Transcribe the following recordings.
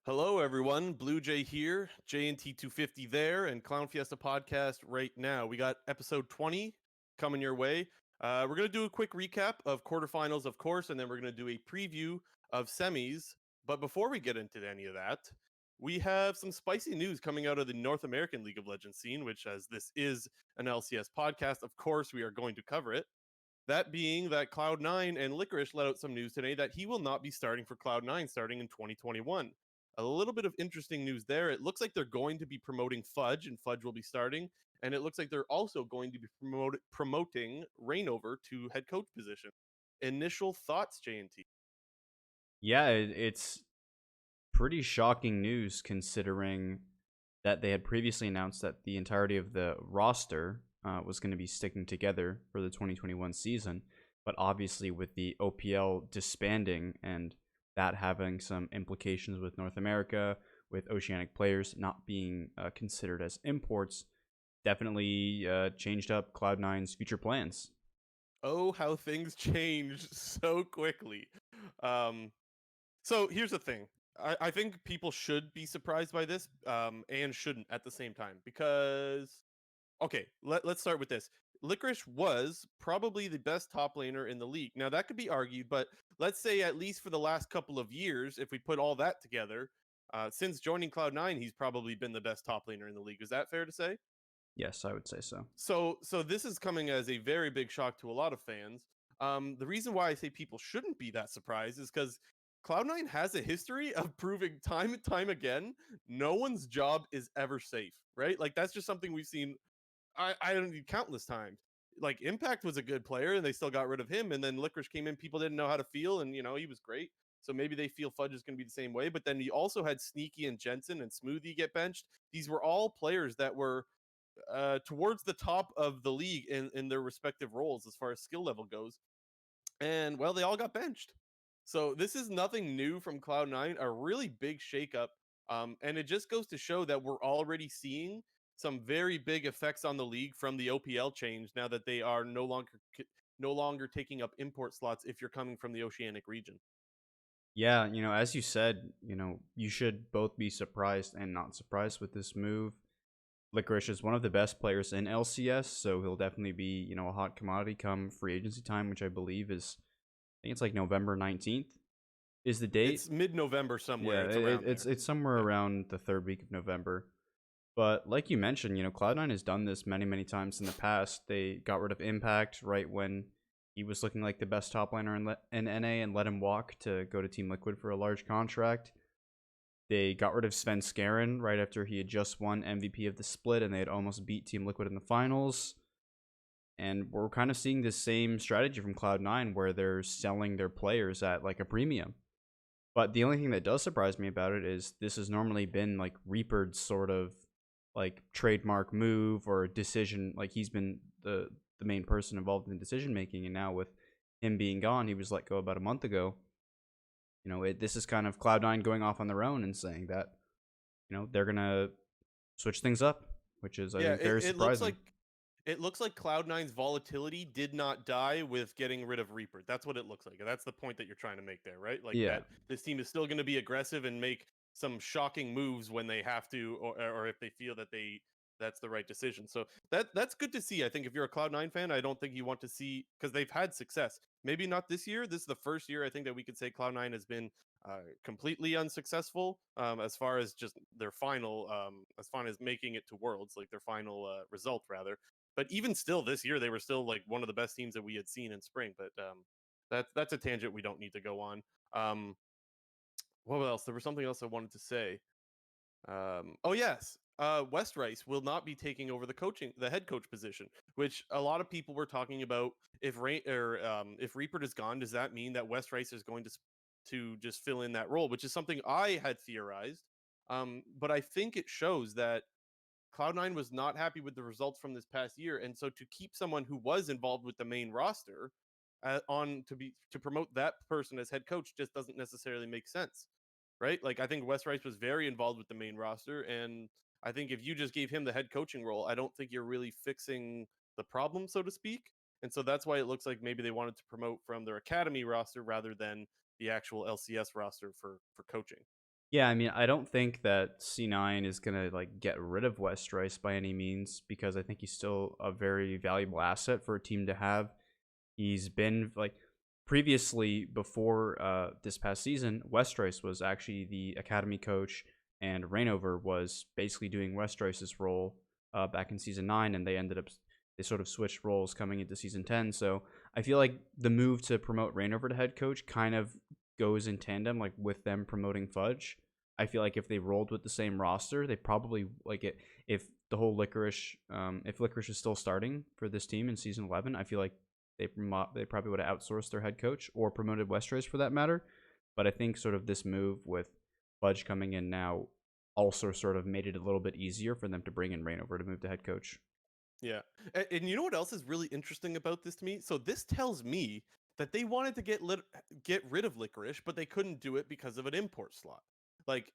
Hello, everyone. Blue Jay here, JNT 250 there, and Clown Fiesta podcast right now. We got episode 20 coming your way. We're going to do a quick recap of quarterfinals, of course, and then we're going to do a preview of semis. But before we get into any of that, we have some spicy news coming out of the North American League of Legends scene, which, as this is an LCS podcast, of course, we are going to cover it. That being that Cloud9 and Licorice let out some news today that he will not be starting for Cloud9 starting in 2021. A little bit of interesting news there. It looks like they're going to be promoting Fudge, and Fudge will be starting. And it looks like they're also going to be promoting Rainover to head coach position. Initial thoughts, J&T? Yeah, it's pretty shocking news considering that they had previously announced that the entirety of the roster was going to be sticking together for the 2021 season. But obviously, with the OPL disbanding and that having some implications with North America, with Oceanic players not being considered as imports, definitely changed up Cloud9's future plans. Oh, how things change so quickly. So here's the thing. I think people should be surprised by this, and shouldn't at the same time. Because, okay, let's start with this. Licorice was probably the best top laner in the league. Now, that could be argued, but let's say at least for the last couple of years, if we put all that together, since joining Cloud9, he's probably been the best top laner in the league. Is that fair to say? Yes, I would say so. So this is coming as a very big shock to a lot of fans. The reason why I say people shouldn't be that surprised is because Cloud9 has a history of proving time and time again no one's job is ever safe, right? Like that's just something we've seen. I don't need countless times. Like Impact was a good player and they still got rid of him, and then Licorice came in. People didn't know how to feel, and he was great. So maybe they feel Fudge is going to be the same way. But then you also had Sneaky and Jensen and Smoothie get benched. These were all players that were towards the top of the league in their respective roles as far as skill level goes. And well, they all got benched. So this is nothing new from Cloud9, a really big shakeup. And it just goes to show that we're already seeing some very big effects on the league from the OPL change now that they are no longer taking up import slots if you're coming from the Oceanic region. Yeah, as you said, you should both be surprised and not surprised with this move. Licorice is one of the best players in LCS, so he'll definitely be, a hot commodity come free agency time, which I believe is, I think it's like November 19th is the date. It's mid-November somewhere. Yeah, It's around it's there. it's somewhere Yeah. around the third week of November. But like you mentioned, Cloud9 has done this many, many times in the past. They got rid of Impact right when he was looking like the best top laner in NA and let him walk to go to Team Liquid for a large contract. They got rid of Sven Skaren right after he had just won MVP of the split and they had almost beat Team Liquid in the finals. And we're kind of seeing the same strategy from Cloud9 where they're selling their players at like a premium. But the only thing that does surprise me about it is this has normally been like Reaper's sort of like trademark move or decision. Like he's been the main person involved in decision making, and now with him being gone, he was let go about a month ago. This is kind of Cloud9 going off on their own and saying that they're gonna switch things up, which is I Yeah, think it, very it looks surprising. like it looks like Cloud9's volatility did not die with getting rid of Reaper. That's what it looks like. And that's the point that you're trying to make there, right? Like Yeah, that this team is still going to be aggressive and make some shocking moves when they have to, or if they feel that that's the right decision. So that's good to see. I think if you're a Cloud9 fan, I don't think you want to see, because they've had success. Maybe not this year. This is the first year I think that we could say Cloud9 has been completely unsuccessful, as far as just their final, as far as making it to Worlds, like their final result rather. But even still, this year they were still like one of the best teams that we had seen in spring. But that's a tangent we don't need to go on. Um, what else? There was something else I wanted to say. Oh yes, West Rice will not be taking over the head coach position, which a lot of people were talking about. If Reaper is gone, does that mean that West Rice is going to just fill in that role? Which is something I had theorized. But I think it shows that Cloud9 was not happy with the results from this past year, and so to keep someone who was involved with the main roster on to promote that person as head coach just doesn't necessarily make sense, right? Like I think Wes Rice was very involved with the main roster, and I think if you just gave him the head coaching role, I don't think you're really fixing the problem, so to speak. And so that's why it looks like maybe they wanted to promote from their academy roster rather than the actual LCS roster for coaching. Yeah, I mean, I don't think that C9 is gonna like get rid of Westroyce by any means because I think he's still a very valuable asset for a team to have. He's been like previously before this past season, Westroyce was actually the academy coach, and Reignover was basically doing Westroyce's role back in season 9, and they sort of switched roles coming into season 10. So I feel like the move to promote Reignover to head coach kind of goes in tandem like with them promoting Fudge. I feel like if they rolled with the same roster, they probably like it. If the whole Licorice, if Licorice is still starting for this team in season 11, I feel like they probably would have outsourced their head coach or promoted Westeros for that matter. But I think sort of this move with Fudge coming in now also sort of made it a little bit easier for them to bring in Reignover to move to head coach. Yeah. And you know what else is really interesting about this to me? So this tells me that they wanted to get rid of Licorice, but they couldn't do it because of an import slot. Like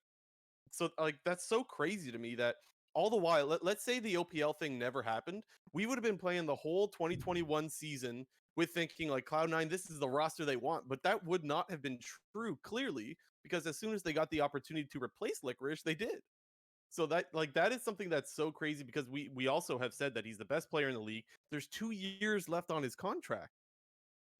that's so crazy to me that all the while, let's say the OPL thing never happened, we would have been playing the whole 2021 season with thinking like Cloud9, this is the roster they want, but that would not have been true clearly because as soon as they got the opportunity to replace Licorice, they did. So that is something that's so crazy because we also have said that he's the best player in the league. There's 2 years left on his contract.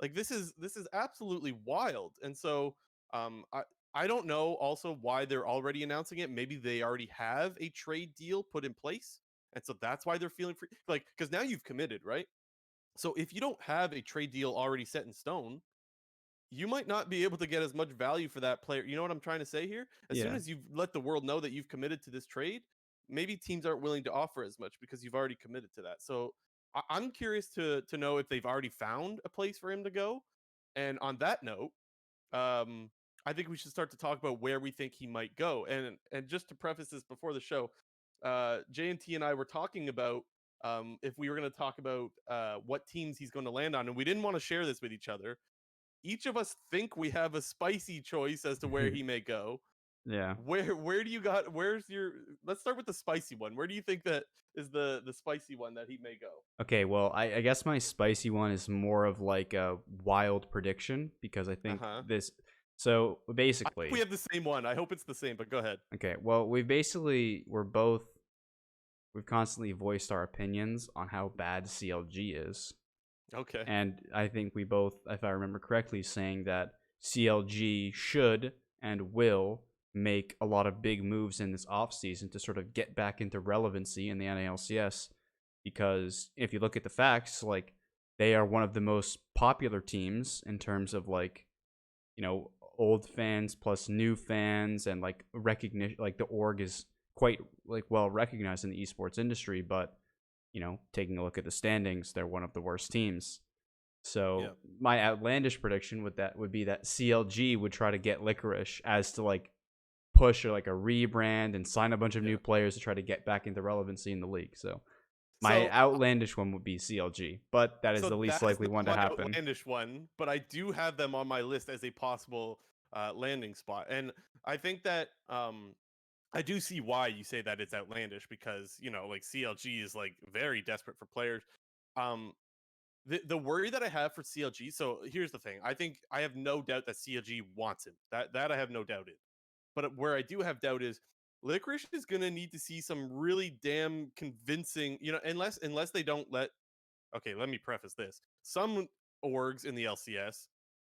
Like this is absolutely wild. And so I don't know also why they're already announcing it. Maybe they already have a trade deal put in place. And so that's why they're feeling free. Like, because now you've committed, right? So if you don't have a trade deal already set in stone, you might not be able to get as much value for that player. You know what I'm trying to say here? As soon Yeah. as you've let the world know that you've committed to this trade, maybe teams aren't willing to offer as much because you've already committed to that. So I'm curious to know if they've already found a place for him to go. And on that note, um, I think we should start to talk about where we think he might go. And just to preface this before the show, JNT and I were talking about if we were going to talk about what teams he's going to land on, and we didn't want to share this with each other. Each of us think we have a spicy choice as to where he may go. Yeah. Where do you got? Where's your? Let's start with the spicy one. Where do you think that is the spicy one that he may go? Okay, well, I guess my spicy one is more of like a wild prediction because I Uh think huh. this. So I think we basically, have the same one. I hope it's the same. But go ahead. okay, well, we've constantly voiced our opinions on how bad CLG is. Okay. And I think we both, if I remember correctly, saying that CLG should and will make a lot of big moves in this offseason to sort of get back into relevancy in the NALCS. Because if you look at the facts, like they are one of the most popular teams in terms of like, old fans plus new fans and like recognition. Like the org is quite like well recognized in the esports industry, but taking a look at the standings, they're one of the worst teams. Yeah. So my outlandish prediction would be that CLG would try to get Licorice as to like push or like a rebrand and sign a bunch of new Yeah. players to try to get back into relevancy in the league. So my So outlandish one would be CLG, but that is so the least that is likely not one to my happen. outlandish one, but I do have them on my list as a possible landing spot. And I think that I do see why you say that it's outlandish because like CLG is like very desperate for players. Um, the worry that I have for CLG. So here's the thing: I think I have no doubt that CLG wants him. That I have no doubt in. But where I do have doubt is Licorice is gonna need to see some really damn convincing. Unless they don't let. Okay, let me preface this. Some orgs in the LCS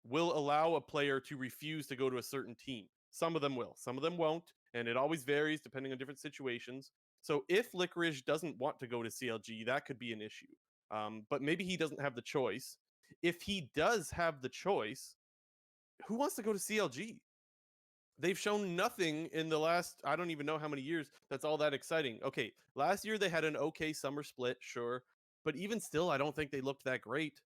will allow a player to refuse to go to a certain team. Some of them will, some of them won't, and it always varies depending on different situations. So if Licorice doesn't want to go to CLG, that could be an issue. But maybe he doesn't have the choice. If he does have the choice, who wants to go to CLG? They've shown nothing in the last, I don't even know how many years that's all that exciting. Okay, last year they had an okay summer split, sure, but even still, I don't think they looked that great.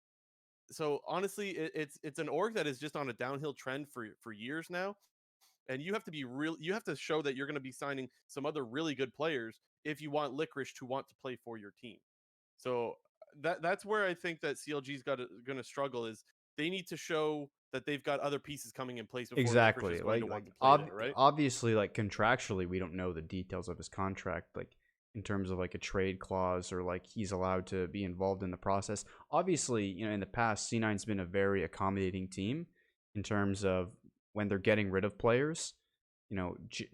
So honestly, it's an org that is just on a downhill trend for years now, and you have to be real. You have to show that you're going to be signing some other really good players if you want Licorice to want to play for your team. So that's where I think that CLG's got going to struggle is they need to show that they've got other pieces coming in place before Licorice Exactly. is going to Like want like to play ob- there, right? obviously like contractually we don't know the details of his contract like in terms of like a trade clause or like he's allowed to be involved in the process. Obviously, in the past C9's been a very accommodating team in terms of when they're getting rid of players.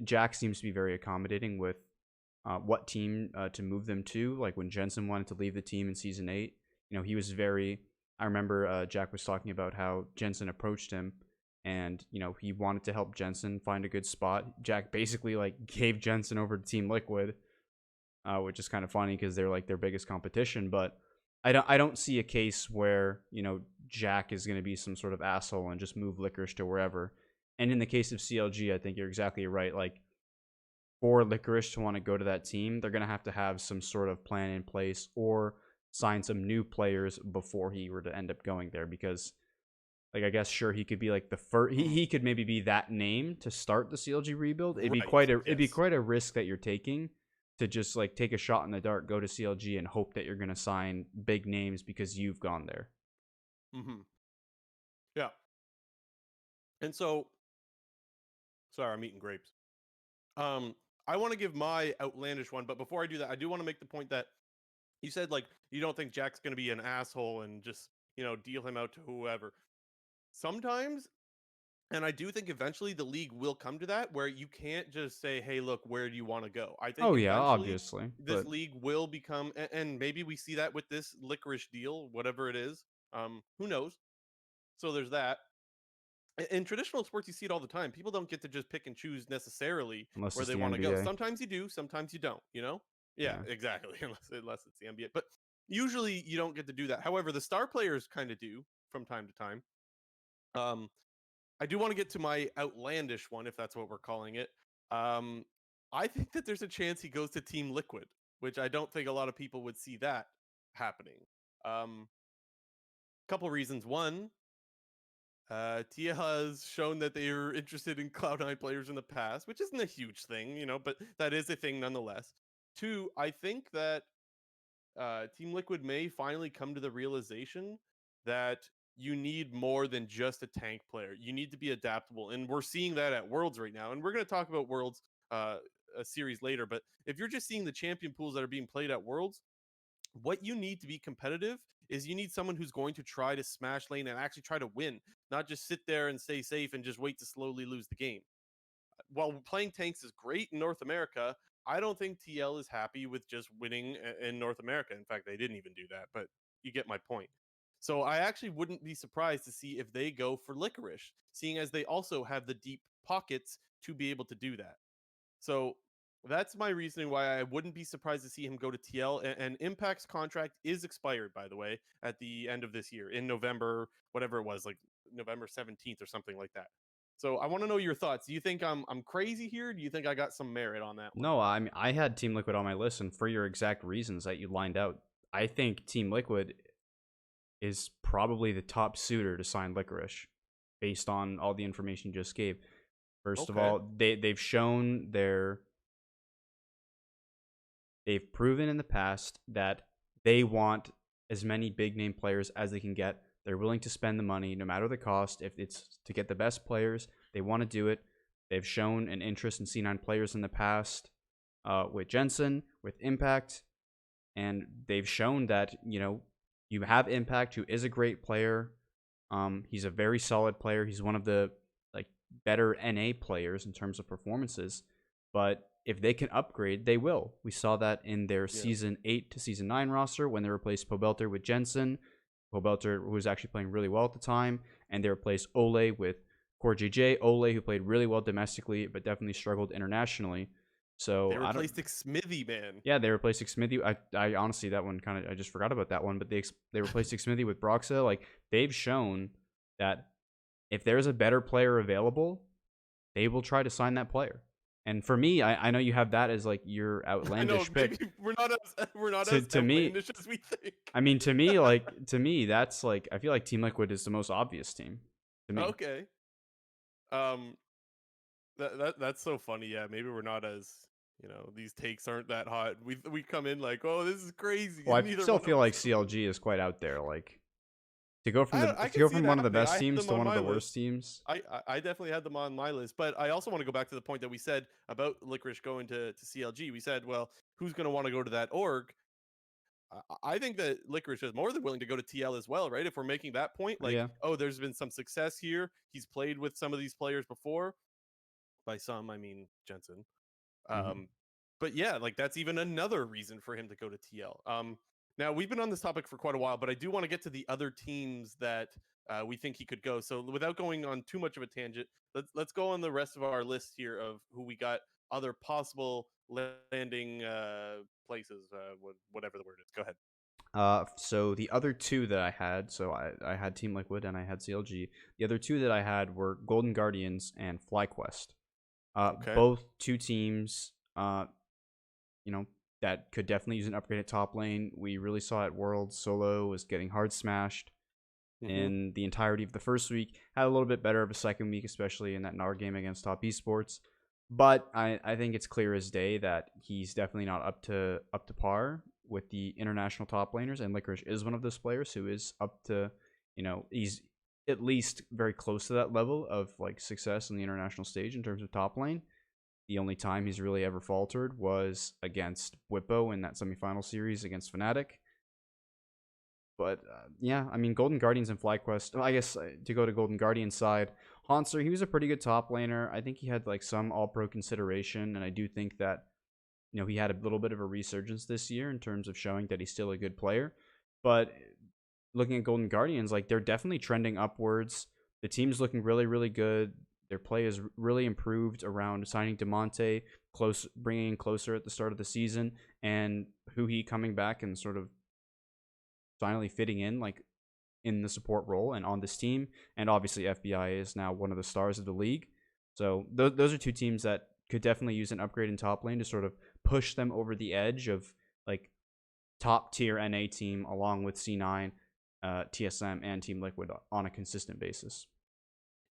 Jack seems to be very accommodating with what team to move them to. Like when Jensen wanted to leave the team in season 8, he was very. I remember Jack was talking about how Jensen approached him, and he wanted to help Jensen find a good spot. Jack basically like gave Jensen over to Team Liquid, which is kind of funny because they're like their biggest competition. But I don't see a case where Jack is going to be some sort of asshole and just move Licorice to wherever. And in the case of CLG, I think you're exactly right. Like for Licorice to want to go to that team, they're going to have some sort of plan in place or sign some new players before he were to end up going there. Because, like, I guess sure he could be like the first. He could maybe be that name to start the CLG rebuild. It'd be quite a risk that you're taking to just like take a shot in the dark, go to CLG, and hope that you're going to sign big names because you've gone there. Yeah. And so, sorry, I'm eating grapes. I want to give my outlandish one, but before I do that, I do want to make the point that you said like you don't think Jack's going to be an asshole and just deal him out to whoever. Sometimes, and I do think eventually the league will come to that where you can't just say, "Hey, look, where do you want to go?" I think Oh yeah, eventually obviously, this but league will become, and maybe we see that with this Licorice deal, whatever it is. Who knows? So there's that. In traditional sports, you see it all the time. People don't get to just pick and choose necessarily unless where it's they the want to go. NBA, Sometimes you do, sometimes you don't. Yeah, yeah. exactly. Unless it's the NBA, but usually you don't get to do that. However, the star players kind of do from time to time. Um, I do want to get to my outlandish one, if that's what we're calling it. Um, I think that there's a chance he goes to Team Liquid, which I don't think a lot of people would see that happening. Couple reasons. One, Tia has shown that they are interested in Cloud9 players in the past, which isn't a huge thing, but that is a thing nonetheless. Two, I think that Team Liquid may finally come to the realization that you need more than just a tank player. You need to be adaptable, and we're seeing that at Worlds right now. And we're going to talk about Worlds a series later, but if you're just seeing the champion pools that are being played at Worlds, what you need to be competitive is you need someone who's going to try to smash lane and actually try to win, not just sit there and stay safe and just wait to slowly lose the game. While playing tanks is great in North America, I don't think TL is happy with just winning in North America. In fact, they didn't even do that, but you get my point. So I actually wouldn't be surprised to see if they go for Licorice, seeing as they also have the deep pockets to be able to do that. So that's my reasoning why I wouldn't be surprised to see him go to TL. And Impact's contract is expired, by the way, at the end of this year in November, whatever it was, like November 17th or something like that. So I want to know your thoughts. Do you think I'm crazy here? Do you think I got some merit on that one? No, I mean I had Team Liquid on my list, and for your exact reasons that you lined out, I think Team Liquid is probably the top suitor to sign Licorice, based on all the information you just gave. First of Okay. all, they've proven in the past that they want as many big name players as they can get. They're willing to spend the money no matter the cost. If it's to get the best players, they want to do it. They've shown an interest in C9 players in the past with Jensen, with Impact, and they've shown that you have Impact, who is a great player. He's a very solid player. He's one of the like better NA players in terms of performances. But if they can upgrade, they will. We saw that in their season 8 to season 9 roster when they replaced Pobelter with Jensen. Pobelter, who was actually playing really well at the time, and they replaced Ole with Core JJ. Ole, who played really well domestically, but definitely struggled internationally. So they replaced Smithy, man. Yeah, they replaced Smithy. I honestly, that one kind of, I just forgot about that one. But they replaced Smithy with Broxa. Like, they've shown that if there's a better player available, they will try to sign that player. And for me, I know you have that as like your outlandish pick. We're not as To me, outlandish as we think. I mean, to me, that's like, I feel like Team Liquid is the most obvious team to me. Okay. That's so funny. Yeah, maybe we're not as these takes aren't that hot. We come in like, oh, this is crazy. Well, I Neither still one feel of like us. CLG is quite out there. Like, to go from I to can go see it from one of the happening. I best had teams them to on one of my the worst list. teams. I definitely had them on my list, but I also want to go back to the point that we said about Licorice going to CLG. We said, well, who's going to want to go to that org? I think that Licorice is more than willing to go to TL as well, right? If we're making that point, like, Yeah. oh, there's been some success here. He's played with some of these players before. By some, I mean Jensen. Hmm. But yeah, like that's even another reason for him to go to TL. Now we've been on this topic for quite a while, but I do want to get to the other teams that we think he could go. So without going on too much of a tangent, let's go on the rest of our list here of who we got other possible landing places, whatever the word is. Go ahead. So the other two that I had, so I had Team Liquid and I had CLG. The other two that I had were Golden Guardians and FlyQuest. Okay. Both two teams, you know, that could definitely use an upgraded top lane. We really saw at Worlds, Solo was getting hard smashed Mm-hmm. in the entirety of the first week. Had a little bit better of a second week, especially in that NAR game against Top Esports. But I think it's clear as day that he's definitely not up to par with the international top laners, and Licorice is one of those players who is up to, he's at least very close to that level of like success in the international stage in terms of top lane. The only time he's really ever faltered was against Whippo in that semifinal series against Fnatic. But yeah, I mean, Golden Guardians and FlyQuest. I guess to go to Golden Guardians side, Hanser, he was a pretty good top laner. I think he had like some All Pro consideration, and I do think that he had a little bit of a resurgence this year in terms of showing that he's still a good player. But looking at Golden Guardians, like they're definitely trending upwards. The team's looking really, really good. Their play is really improved around signing Demonte, bringing in closer at the start of the season, and Huhi coming back and sort of finally fitting in like in the support role and on this team. And obviously, FBI is now one of the stars of the league. So those are two teams that could definitely use an upgrade in top lane to sort of push them over the edge of like top tier NA team along with C9, TSM, and Team Liquid on a consistent basis.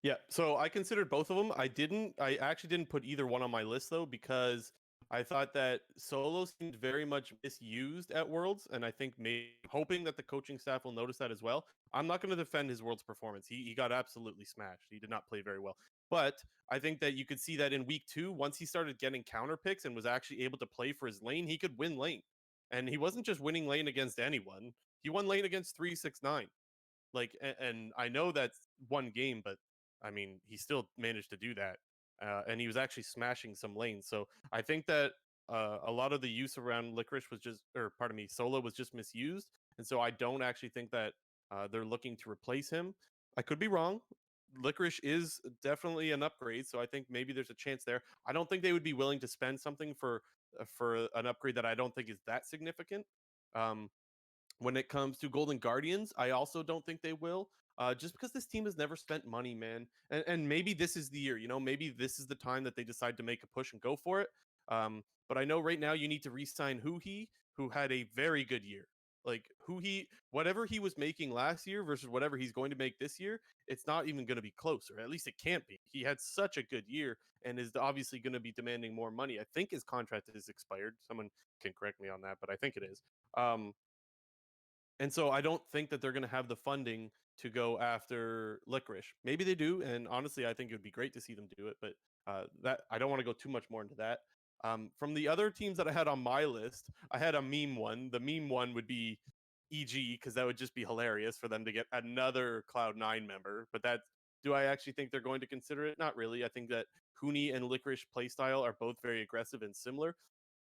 Yeah, so I considered both of them. I actually didn't put either one on my list though, because I thought that Solo seemed very much misused at Worlds, and I think maybe hoping that the coaching staff will notice that as well. I'm not going to defend his Worlds performance. He got absolutely smashed. He did not play very well. But I think that you could see that in week 2, once he started getting counter picks and was actually able to play for his lane, he could win lane. And he wasn't just winning lane against anyone. He won lane against 369. Like, and I know that's one game, but I mean, he still managed to do that, and he was actually smashing some lanes. So I think that a lot of the use around Licorice was just, or pardon me, Solo was just misused, and so I don't actually think that they're looking to replace him. I could be wrong. Licorice is definitely an upgrade, so I think maybe there's a chance there. I don't think they would be willing to spend something for an upgrade that I don't think is that significant. Um, when it comes to Golden Guardians, I also don't think they will. Just because this team has never spent money, man, and maybe this is the year. Maybe this is the time that they decide to make a push and go for it. But I know right now you need to re-sign Huhi, who had a very good year. Like Huhi, whatever he was making last year versus whatever he's going to make this year, it's not even going to be close, or at least it can't be. He had such a good year and is obviously going to be demanding more money. I think his contract is expired. Someone can correct me on that, but I think it is. And so I don't think that they're going to have the funding to go after Licorice. Maybe they do, and honestly, I think it would be great to see them do it. But that I don't want to go too much more into that. From the other teams that I had on my list, I had a meme one. The meme one would be EG, because that would just be hilarious for them to get another Cloud9 member. But do I actually think they're going to consider it? Not really. I think that Huni and Licorice playstyle are both very aggressive and similar.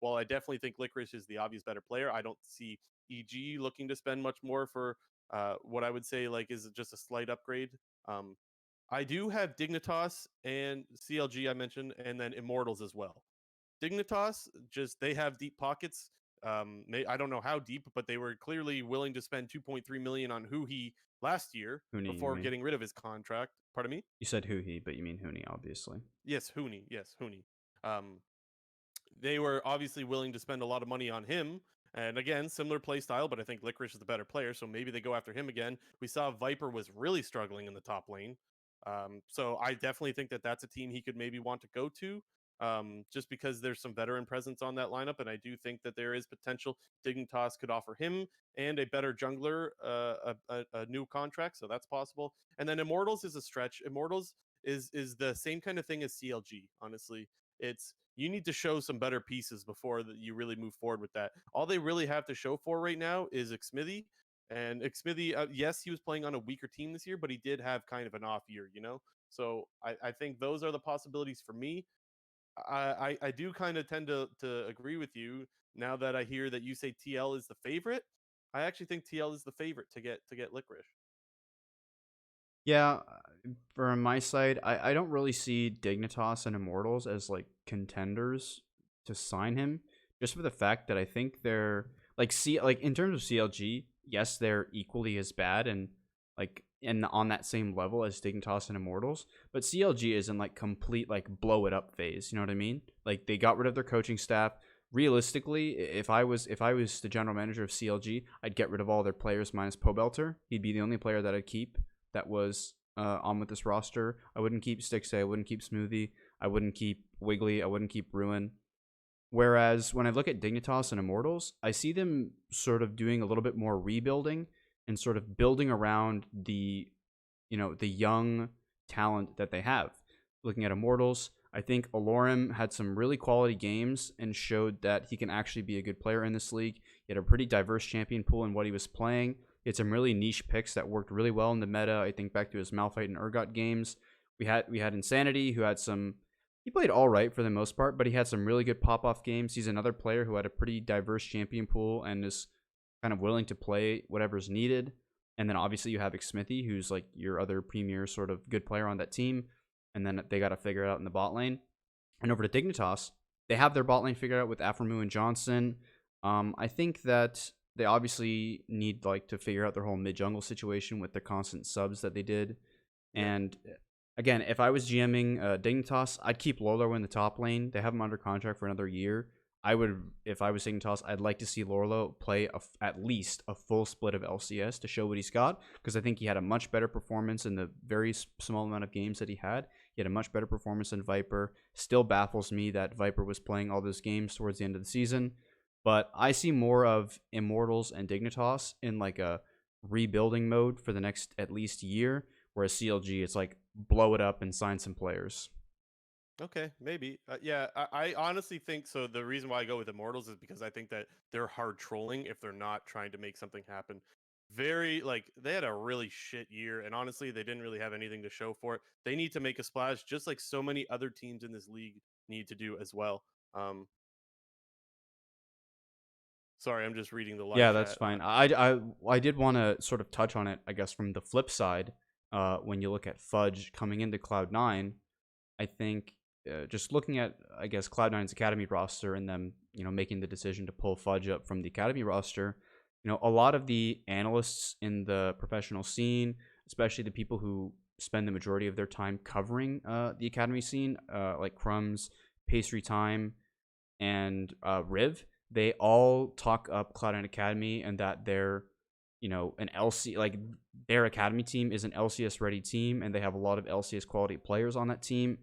While I definitely think Licorice is the obvious better player, I don't see EG looking to spend much more for what I would say like is just a slight upgrade. Um, I do have Dignitas and CLG I mentioned, and then Immortals as well. Dignitas, just they have deep pockets. I don't know how deep, but they were clearly willing to spend 2.3 million on Huhi last year Huni, you before mean? getting rid of his contract. Pardon me? You said Huhi, but you mean Huni, obviously. Yes, Huni. Yes, Huni. Um, they were obviously willing to spend a lot of money on him. And again, similar play style, but I think Licorice is the better player, so maybe they go after him again. We saw Viper was really struggling in the top lane. So I definitely think that that's a team he could maybe want to go to, just because there's some veteran presence on that lineup. And I do think that there is potential Dignitas could offer him and a better jungler a new contract, so that's possible. And then Immortals is a stretch. Immortals is the same kind of thing as CLG, honestly. It's you need to show some better pieces before you really move forward with that. All they really have to show for right now is Xmithy. And Xmithy, yes, he was playing on a weaker team this year, but he did have kind of an off year. So I think those are the possibilities for me. I do kind of tend to agree with you now that I hear that you say TL is the favorite. I actually think TL is the favorite to get Licorice. Yeah, from my side, I don't really see Dignitas and Immortals as like contenders to sign him, just for the fact that I think they're like in terms of CLG, yes, they're equally as bad and like on that same level as Dignitas and Immortals, but CLG is in like complete like blow it up phase. You know what I mean? Like they got rid of their coaching staff. Realistically, if I was the general manager of CLG, I'd get rid of all their players minus Pobelter. He'd be the only player that I'd keep that was on with this roster. I wouldn't keep Stixay. I wouldn't keep Smoothie. I wouldn't keep Wiggly. I wouldn't keep Ruin. Whereas when I look at Dignitas and Immortals, I see them sort of doing a little bit more rebuilding and sort of building around the young talent that they have. Looking at Immortals, I think Alorim had some really quality games and showed that he can actually be a good player in this league. He had a pretty diverse champion pool in what he was playing. He had some really niche picks that worked really well in the meta. I think back to his Malphite and Urgot games. We had Insanity, who had some. He played all right for the most part, but he had some really good pop off games. He's another player who had a pretty diverse champion pool and is kind of willing to play whatever's needed. And then obviously you have Xmithy, who's like your other premier sort of good player on that team. And then they got to figure it out in the bot lane. And over to Dignitas, they have their bot lane figured out with Aframu and Johnson. I think that they obviously need like to figure out their whole mid jungle situation with the constant subs that they did. Yeah. And again, if I was GMing Dignitas, I'd keep Lorlo in the top lane. They have him under contract for another year. I would, if I was Dignitas, I'd like to see Lorlo play at least a full split of LCS to show what he's got, because I think he had a much better performance in the very small amount of games that he had. He had a much better performance than Viper. Still baffles me that Viper was playing all those games towards the end of the season. But I see more of Immortals and Dignitas in like a rebuilding mode for the next at least year, whereas CLG, it's like blow it up and sign some players. Okay, maybe. Yeah, I honestly think so. The reason why I go with Immortals is because I think that they're hard trolling if they're not trying to make something happen. Very like they had a really shit year, and honestly, they didn't really have anything to show for it. They need to make a splash, just like so many other teams in this league need to do as well. Um, sorry, I'm just reading the live Yeah, that's chat. fine. I did want to sort of touch on it, I guess, from the flip side. When you look at Fudge coming into Cloud9, I think just looking at, I guess, Cloud9's Academy roster and them, making the decision to pull Fudge up from the Academy roster, a lot of the analysts in the professional scene, especially the people who spend the majority of their time covering the Academy scene, like Crumbs, Pastry Time, and Riv, they all talk up Cloud9 Academy and that they're, an LC, like their Academy team is an LCS ready team and they have a lot of LCS quality players on that team.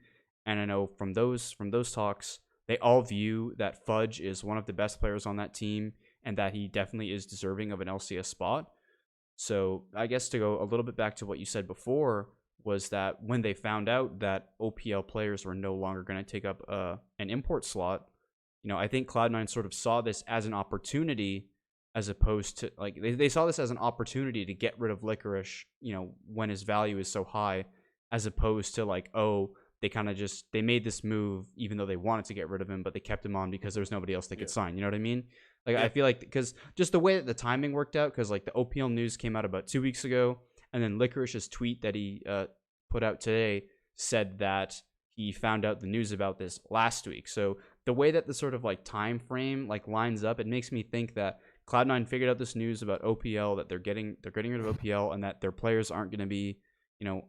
And I know from those talks, they all view that Fudge is one of the best players on that team and that he definitely is deserving of an LCS spot. So I guess to go a little bit back to what you said before, was that when they found out that OPL players were no longer going to take up an import slot, I think Cloud9 sort of saw this as an opportunity, as opposed to like they saw this as an opportunity to get rid of Licorice, when his value is so high, as opposed to like, oh, they made this move even though they wanted to get rid of him, but they kept him on because there was nobody else they could sign. You know what I mean? Like, Yeah. I feel like because just the way that the timing worked out, because like the OPL news came out about 2 weeks ago, and then Licorice's tweet that he put out today said that he found out the news about this last week. So the way that the sort of like time frame like lines up, it makes me think that Cloud9 figured out this news about OPL, that they're getting rid of OPL, and that their players aren't going to be,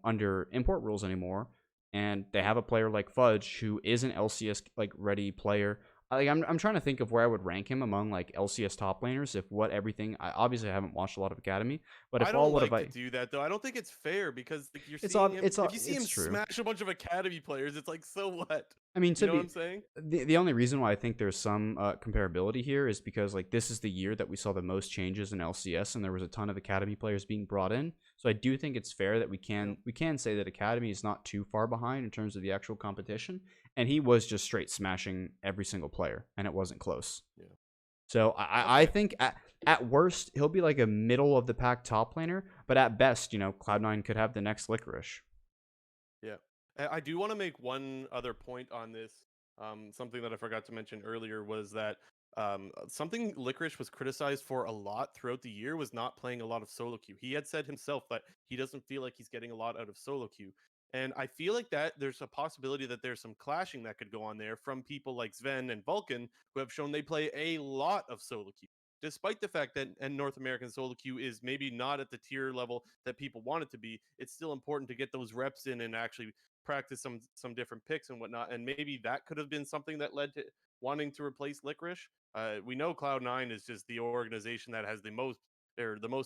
under import rules anymore. And they have a player like Fudge who is an LCS like ready player. Like I'm trying to think of where I would rank him among like LCS top laners. If what everything, I obviously haven't watched a lot of Academy, but if I all don't what have like to I, do that though. I don't think it's fair because like, you're it's seeing all him. it's all If you see him it's true. smash a bunch of academy players, it's like so what? I mean, You to know what be I'm saying? the only reason why I think there's some comparability here is because like this is the year that we saw the most changes in LCS, and there was a ton of Academy players being brought in. So I do think it's fair that we Yeah. can say that Academy is not too far behind in terms of the actual competition, and he was just straight smashing every single player, and it wasn't close. Yeah. So I Okay. think at worst he'll be like a middle of the pack top laner, but at best, Cloud9 could have the next Licorice. Yeah. I do want to make one other point on this. Something that I forgot to mention earlier was that something Licorice was criticized for a lot throughout the year was not playing a lot of solo queue. He had said himself that he doesn't feel like he's getting a lot out of solo queue. And I feel like that there's a possibility that there's some clashing that could go on there from people like Sven and Vulcan, who have shown they play a lot of solo queue. Despite the fact that and North American solo queue is maybe not at the tier level that people want it to be, it's still important to get those reps in and actually practice some different picks and whatnot. And maybe that could have been something that led to wanting to replace Licorice. We know Cloud9 is just the organization that has the most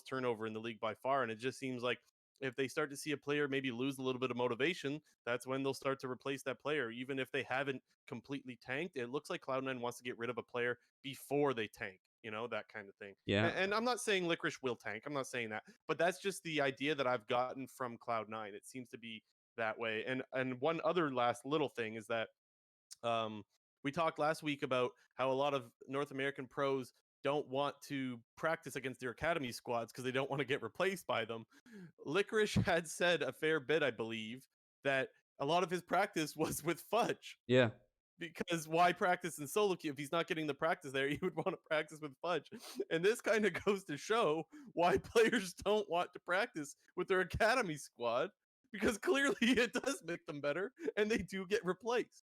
turnover in the league by far, and it just seems like if they start to see a player maybe lose a little bit of motivation, that's when they'll start to replace that player. Even if they haven't completely tanked, it looks like Cloud9 wants to get rid of a player before they tank, that kind of thing. Yeah. And I'm not saying Licorice will tank. I'm not saying that, but that's just the idea that I've gotten from Cloud9. It seems to be that way. And one other last little thing is that um, we talked last week about how a lot of North American pros don't want to practice against their academy squads because they don't want to get replaced by them. Licorice had said a fair bit, I believe, that a lot of his practice was with Fudge. Yeah. Because why practice in solo queue if he's not getting the practice there? He would want to practice with Fudge, and this kind of goes to show why players don't want to practice with their academy squad, because clearly it does make them better, and they do get replaced.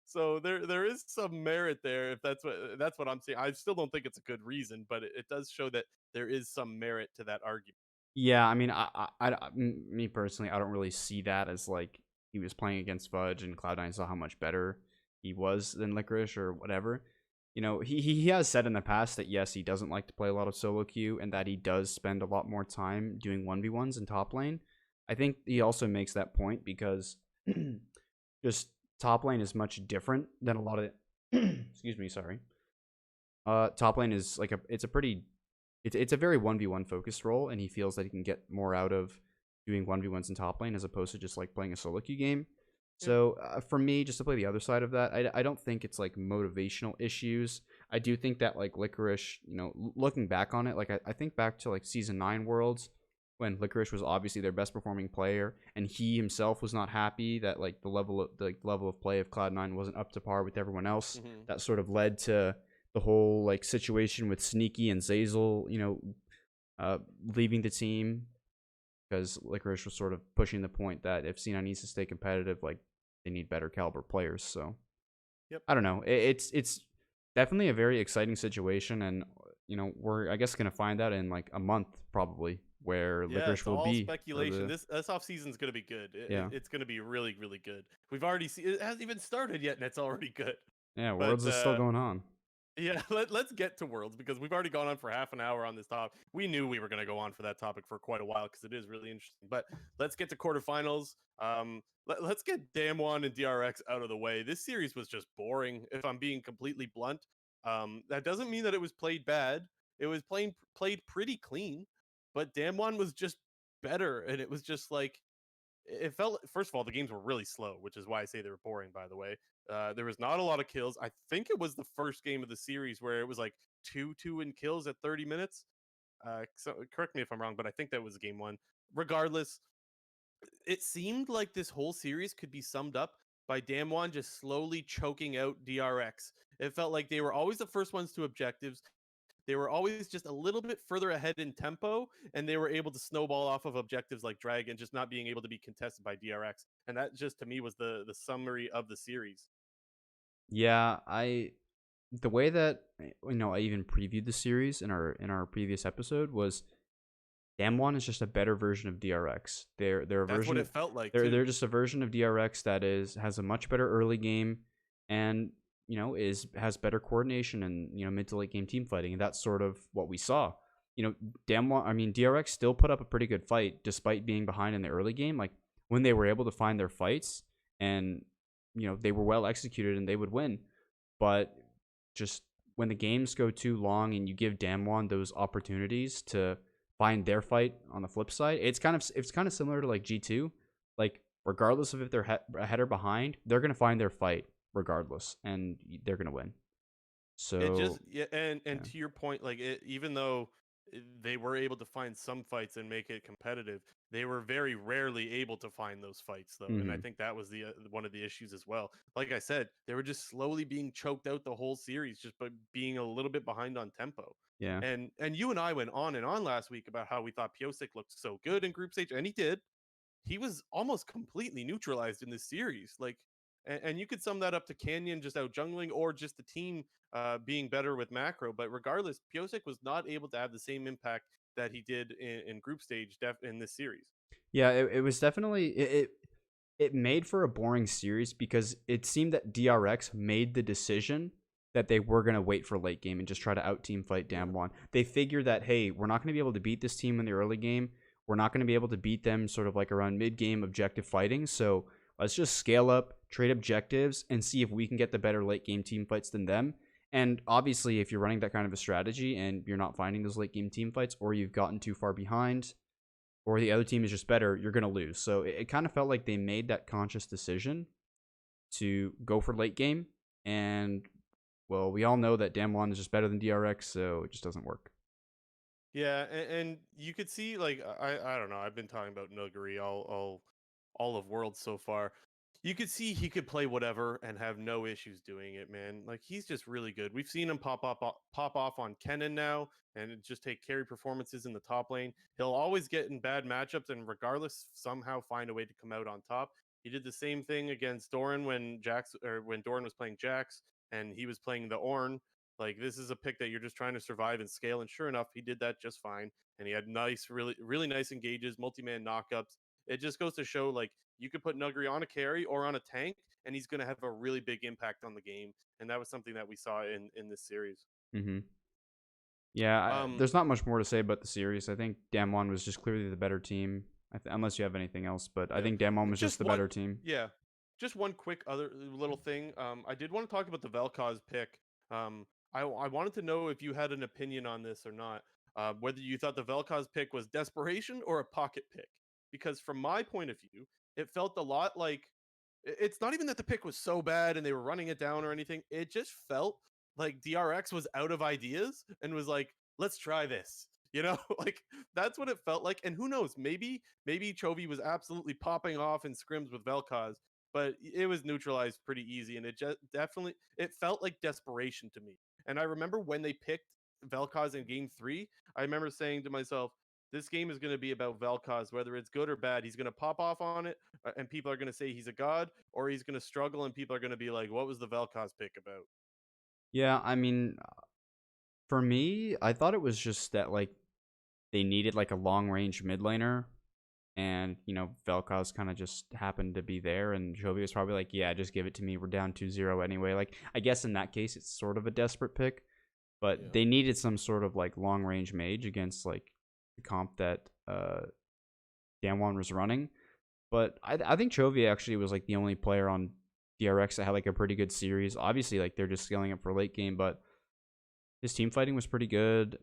So there is some merit there if that's what I'm saying. I still don't think it's a good reason, but it does show that there is some merit to that argument. Yeah, I mean, me personally, I don't really see that as like he was playing against Fudge and Cloud9 saw how much better he was than Licorice or whatever. He has said in the past that yes, he doesn't like to play a lot of solo queue and that he does spend a lot more time doing 1v1s in top lane. I think he also makes that point because just top lane is much different than a lot of excuse me, sorry. Top lane is like it's a very 1v1 focused role, and he feels that he can get more out of doing 1v1s in top lane as opposed to just like playing a solo queue game. Yeah. So for me, just to play the other side of that, I don't think it's like motivational issues. I do think that like Licorice, looking back on it, like I think back to like season 9 Worlds when Licorice was obviously their best performing player, and he himself was not happy that like the level of play of Cloud9 wasn't up to par with everyone else. Mm-hmm. That sort of led to the whole like situation with Sneaky and Zazel, leaving the team because Licorice was sort of pushing the point that if C9 needs to stay competitive, like they need better caliber players. So, yep. I don't know. It's definitely a very exciting situation, and we're I guess gonna find out in like a month probably where Licorice will be. Speculation. This off season is going to be good. It's going to be really, really good. We've already seen it hasn't even started yet, and it's already good. Yeah, Worlds is still going on. Yeah, let's get to Worlds because we've already gone on for half an hour on this topic. We knew we were going to go on for that topic for quite a while because it is really interesting. But let's get to quarterfinals. Let's get Damwon and DRX out of the way. This series was just boring, if I'm being completely blunt. That doesn't mean that it was played bad. It was played pretty clean, but Damwon was just better, and it was just like it felt. First of all, the games were really slow, which is why I say they were boring. By the way, there was not a lot of kills. I think it was the first game of the series where it was like 2-2 in kills at 30 minutes. So correct me if I'm wrong, but I think that was game one. Regardless, it seemed like this whole series could be summed up by Damwon just slowly choking out DRX. It felt like they were always the first ones to objectives. They were always just a little bit further ahead in tempo, and they were able to snowball off of objectives like Dragon, just not being able to be contested by DRX. And that just to me was the summary of the series. Yeah, the way that I even previewed the series in our previous episode was Damwon is just a better version of DRX. They're a That's version what it of, felt like. they're just a version of DRX that has a much better early game and has better coordination and mid to late game team fighting, and that's sort of what we saw. DRX still put up a pretty good fight despite being behind in the early game. Like when they were able to find their fights and they were well executed and they would win. But just when the games go too long and you give Damwon those opportunities to find their fight on the flip side, it's kind of similar to like G2. Like regardless of if they're ahead or behind, they're gonna find their fight regardless, and they're gonna win. So it just to your point, like even though they were able to find some fights and make it competitive. They were very rarely able to find those fights though, and I Hmm. think that was the one of the issues as well. Like I said, they were just slowly being choked out the whole series just by being a little bit behind on tempo. Yeah. And you and I went on and on last week about how we thought Piosik looked so good in group stage, and he did. He was almost completely neutralized in this series. Like, and you could sum that up to Canyon just out jungling or just the team being better with macro. But regardless, Piosik was not able to have the same impact that he did in group stage in this series. Yeah, it was definitely it made for a boring series because it seemed that DRX made the decision that they were gonna wait for late game and just try to out team fight Yeah. Damwon. They figured that, hey, we're not gonna be able to beat this team in the early game. We're not gonna be able to beat them sort of like around mid game objective fighting. So let's just scale up, trade objectives, and see if we can get the better late game team fights than them. And obviously, if you're running that kind of a strategy and you're not finding those late game team fights, or you've gotten too far behind, or the other team is just better, you're going to lose. So it kind of felt like they made that conscious decision to go for late game. And, well, we all know that Damwon is just better than DRX, so it just doesn't work. Yeah, and you could see like I don't know. I've been talking about Nuguri all of Worlds so far. You could see he could play whatever and have no issues doing it, man. Like he's just really good. We've seen him pop off on Kennen now, and just take carry performances in the top lane. He'll always get in bad matchups, and regardless, somehow find a way to come out on top. He did the same thing against Doran when when Doran was playing Jax, and he was playing the Ornn. Like this is a pick that you're just trying to survive and scale, and sure enough, he did that just fine. And he had nice, really nice engages, multi-man knockups. It just goes to show like you could put Nuguri on a carry or on a tank, and he's going to have a really big impact on the game. And that was something that we saw in this series. Mm-hmm. Yeah, Um, there's not much more to say about the series. I think Damwon was just clearly the better team, unless you have anything else. But I yeah, think Damwon was just just the one, better team. yeah, just one quick other little thing. I did want to talk about the Vel'Koz pick. I wanted to know if you had an opinion on this or not. Whether you thought the Vel'Koz pick was desperation or a pocket pick, because from my point of view, it felt a lot like it's not even that the pick was so bad and they were running it down or anything. It just felt like DRX was out of ideas and was like, let's try this. You know, like that's what it felt like. And who knows, maybe Chovy was absolutely popping off in scrims with Vel'Koz, but it was neutralized pretty easy. And it just definitely it felt like desperation to me. And I remember when they picked Vel'Koz in game 3, I remember saying to myself, this game is going to be about Vel'Koz, whether it's good or bad. He's going to pop off on it, and people are going to say he's a god, or he's going to struggle, and people are going to be like, "What was the Vel'Koz pick about?" Yeah, I mean, for me, I thought it was just that like they needed like a long range mid laner, and Vel'Koz kind of just happened to be there, and Chovy was probably like, yeah, just give it to me, we're down 2-0 anyway. Like, I guess in that case it's sort of a desperate pick, but Yeah, they needed some sort of like long range mage against like the comp that Damwon was running. But I think Chovy actually was like the only player on DRX that had like a pretty good series. Obviously, like they're just scaling up for late game, but his team fighting was pretty good.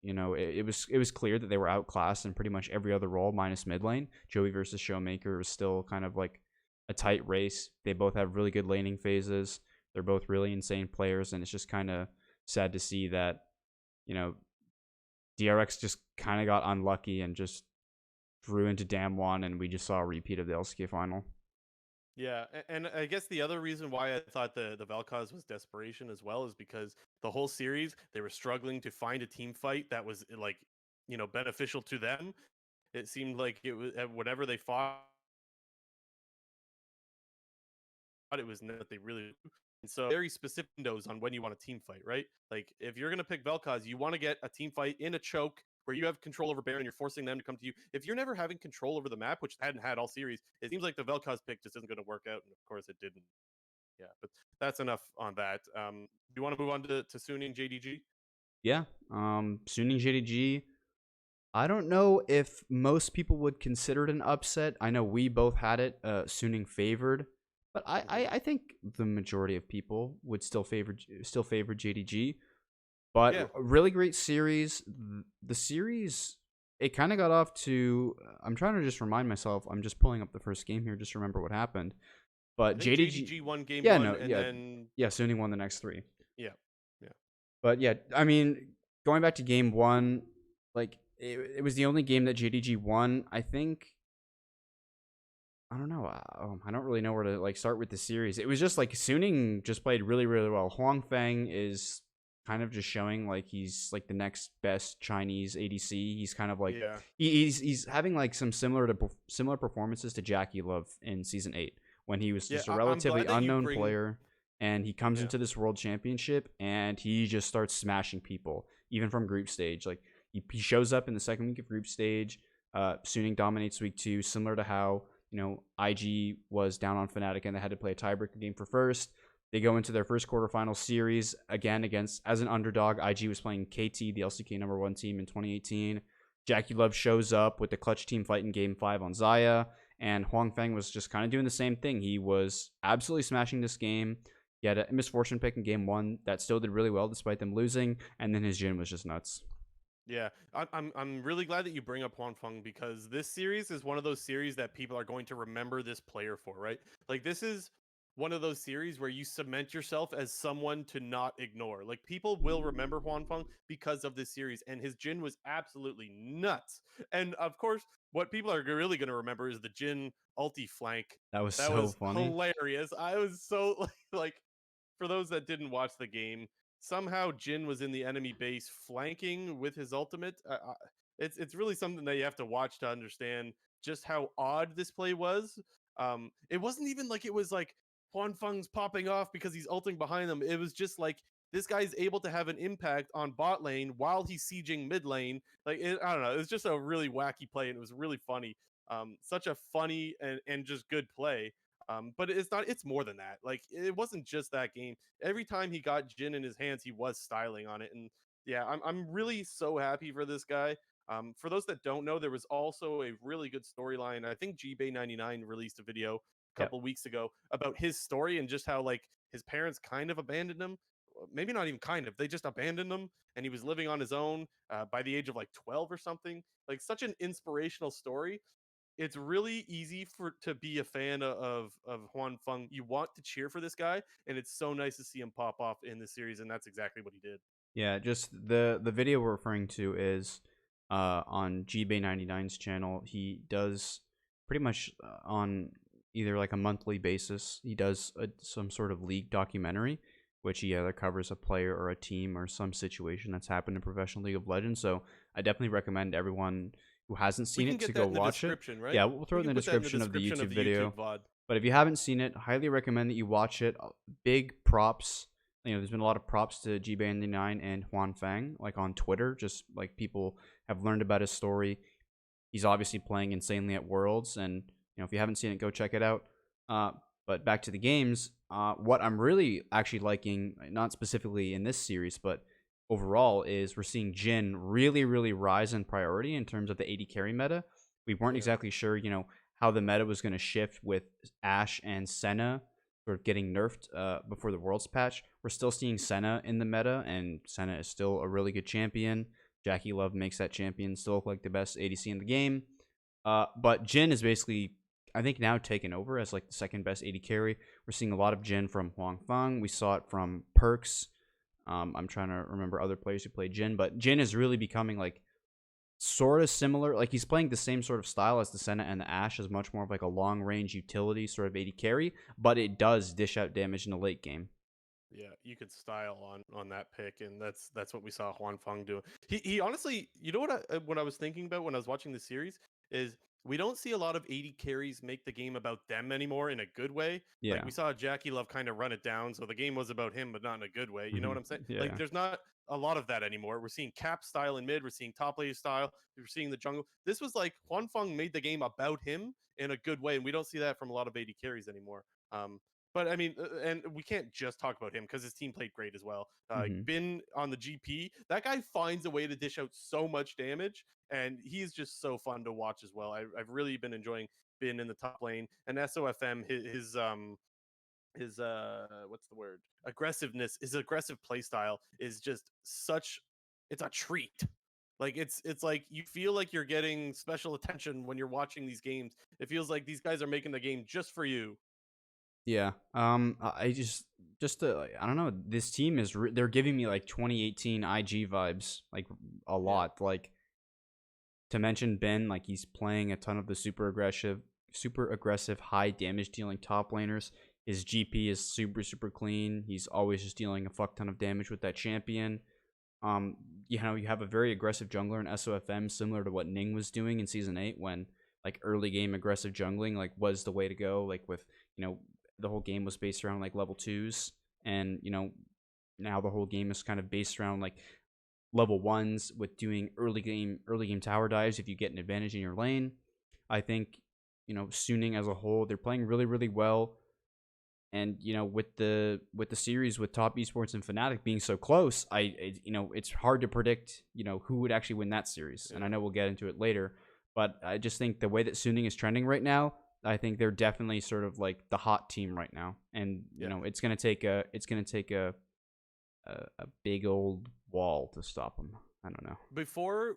It was clear that they were outclassed in pretty much every other role minus mid lane. Joey versus Showmaker was still kind of like a tight race. They both have really good laning phases. They're both really insane players, and it's just kind of sad to see that you know DRX just kind of got unlucky and just drew into Damwon, and we just saw a repeat of the LCK final. yeah, and I guess the other reason why I thought the Vel'Koz was desperation as well is because the whole series they were struggling to find a team fight that was like beneficial to them. It seemed like it was whatever they fought it was that they really and so very specific windows on when you want a team fight, right? Like if you're gonna pick Vel'Koz, you want to get a team fight in a choke where you have control over Baron, you're forcing them to come to you. If you're never having control over the map, which hadn't had all series, it seems like the Vel'Koz pick just isn't going to work out, and of course it didn't. Yeah, but that's enough on that. Do you want to move on to Suning JDG? Yeah, Suning JDG. I don't know if most people would consider it an upset. I know we both had it Suning favored, but I, Mm-hmm. I, I think the majority of people would still favor JDG. But Yeah, a really great series. The series, it kind of got off to. I'm trying to just remind myself. I'm just pulling up the first game here, just to remember what happened. I But think JDG, JDG won game yeah, one, no, and yeah, then yeah, Suning won the next three. yeah, yeah, But yeah, I mean, going back to game one. like it was the only game that JDG won. I think I don't know. I don't really know where to like start with the series. It was just like Suning just played really, really well. Huang Feng is kind of just showing like he's like the next best Chinese ADC. He's kind of like Yeah. he's having like some similar performances to Jackie Love in season 8 when he was Yeah, just a I'm relatively glad that you unknown bring. player, and he comes Yeah. into this world championship and he just starts smashing people even from group stage. Like he shows up in the second week of group stage. Suning dominates week 2, similar to how IG was down on Fnatic and they had to play a tiebreaker game for first. They go into their first quarterfinal series again against as an underdog. IG was playing KT, the LCK #1 team in 2018. Jackie Love shows up with the clutch team fight in Game 5 on Xayah, and Huang Feng was just kind of doing the same thing. He was absolutely smashing this game. He had a misfortune pick in Game 1 that still did really well despite them losing, and then his Jhin was just nuts. Yeah, I'm really glad that you bring up Huan Feng because this series is one of those series that people are going to remember this player for, right? Like this is one of those series where you cement yourself as someone to not ignore. Like people will remember Huan Feng because of this series, and his Jin was absolutely nuts. And of course, what people are really going to remember is the Jin ulti flank. That was That so was funny. hilarious. I was so like for those that didn't watch the game, somehow Jin was in the enemy base flanking with his ultimate. It's really something that you have to watch to understand just how odd this play was. It wasn't even like it was like Huan Feng's popping off because he's ulting behind them. It was just like this guy's able to have an impact on bot lane while he's sieging mid lane. I don't know. It was just a really wacky play and it was really funny. Such a funny and just good play. But it's not. It's more than that. Like it wasn't just that game. Every time he got Jin in his hands, he was styling on it, and yeah, I'm really so happy for this guy. For those that don't know, there was also a really good storyline. I think GBay99 released a video a Yep. couple weeks ago about his story and just how like his parents kind of abandoned him. Maybe not even kind of. They just abandoned him, and he was living on his own by the age of like 12 or something. Like such an inspirational story. It's really easy for to be a fan of Huan Feng. You want to cheer for this guy, and it's so nice to see him pop off in this series, and that's exactly what he did. Yeah, just the video we're referring to is on GBay99's channel. He does pretty much on either like a monthly basis. He does some sort of league documentary, which he either covers a player or a team or some situation that's happened in professional League of Legends. So I definitely recommend everyone who hasn't We seen can it to get go that in the watch it. description, right? Yeah, we'll throw We it in can the put that in the description of the description of YouTube the YouTube video. VOD. But if you haven't seen it, highly recommend that you watch it. Big props. There's been a lot of props to GBay99 and Huan Fang, like on Twitter. Just like people have learned about his story. He's obviously playing insanely at Worlds, and if you haven't seen it, go check it out. Uh, but back to the games. What I'm really actually liking, not specifically in this series, but overall, is we're seeing Jin really, really rise in priority in terms of the AD carry meta. We weren't Yeah. exactly sure, how the meta was going to shift with Ashe and Senna sort of getting nerfed before the Worlds patch. We're still seeing Senna in the meta, and Senna is still a really good champion. Jackie Love makes that champion still look like the best ADC in the game. But Jin is basically, I think, now taken over as like the second best AD carry. We're seeing a lot of Jin from Huang Feng. We saw it from Perks. I'm trying to remember other players who played Jin, but Jin is really becoming like sort of similar. Like he's playing the same sort of style as the Senna and the Ashe, as much more of like a long range utility sort of AD carry, but it does dish out damage in the late game. Yeah, you could style on that pick, and that's what we saw Huan Feng do. He honestly, you know what I was thinking about when I was watching the series is we don't see a lot of 80 carries make the game about them anymore in a good way. Like Yeah. we saw Jackie Love kind of run it down, so the game was about him, but not in a good way. You know Hmm. what I'm saying? Like Yeah. there's not a lot of that anymore. We're seeing Cap style in mid, we're seeing top lane style, we're seeing the jungle. This was like Huan Feng made the game about him in a good way, and we don't see that from a lot of 80 carries anymore. But I mean, and we can't just talk about him because his team played great as well. Hmm. Bin on the GP, that guy finds a way to dish out so much damage, and he's just so fun to watch as well. I've really been enjoying Bin in the top lane, and SOFM his what's the word, aggressiveness, his aggressive play style is just such, it's a treat. Like it's like you feel like you're getting special attention when you're watching these games. It feels like these guys are making the game just for you. Yeah. I just I don't know. This team is they're giving me like 2018 IG vibes, like a Yeah. lot. Like To mention Ben, like he's playing a ton of the super aggressive, high damage dealing top laners. His GP is super clean. He's always just dealing a fuck ton of damage with that champion. Um, you have a very aggressive jungler in SOFM, similar to what Ning was doing in season 8, when like early game aggressive jungling like was the way to go. Like with the whole game was based around like level 2s, and now the whole game is kind of based around like level 1s with doing early game tower dives if you get an advantage in your lane. I think Suning as a whole, they're playing really well. And with the series with Top Esports and Fnatic being so close, it's hard to predict who would actually win that series. And I know we'll get into it later, but I just think the way that Suning is trending right now, I think they're definitely sort of like the hot team right now. And it's gonna take a big old wall to stop them. I don't know. Before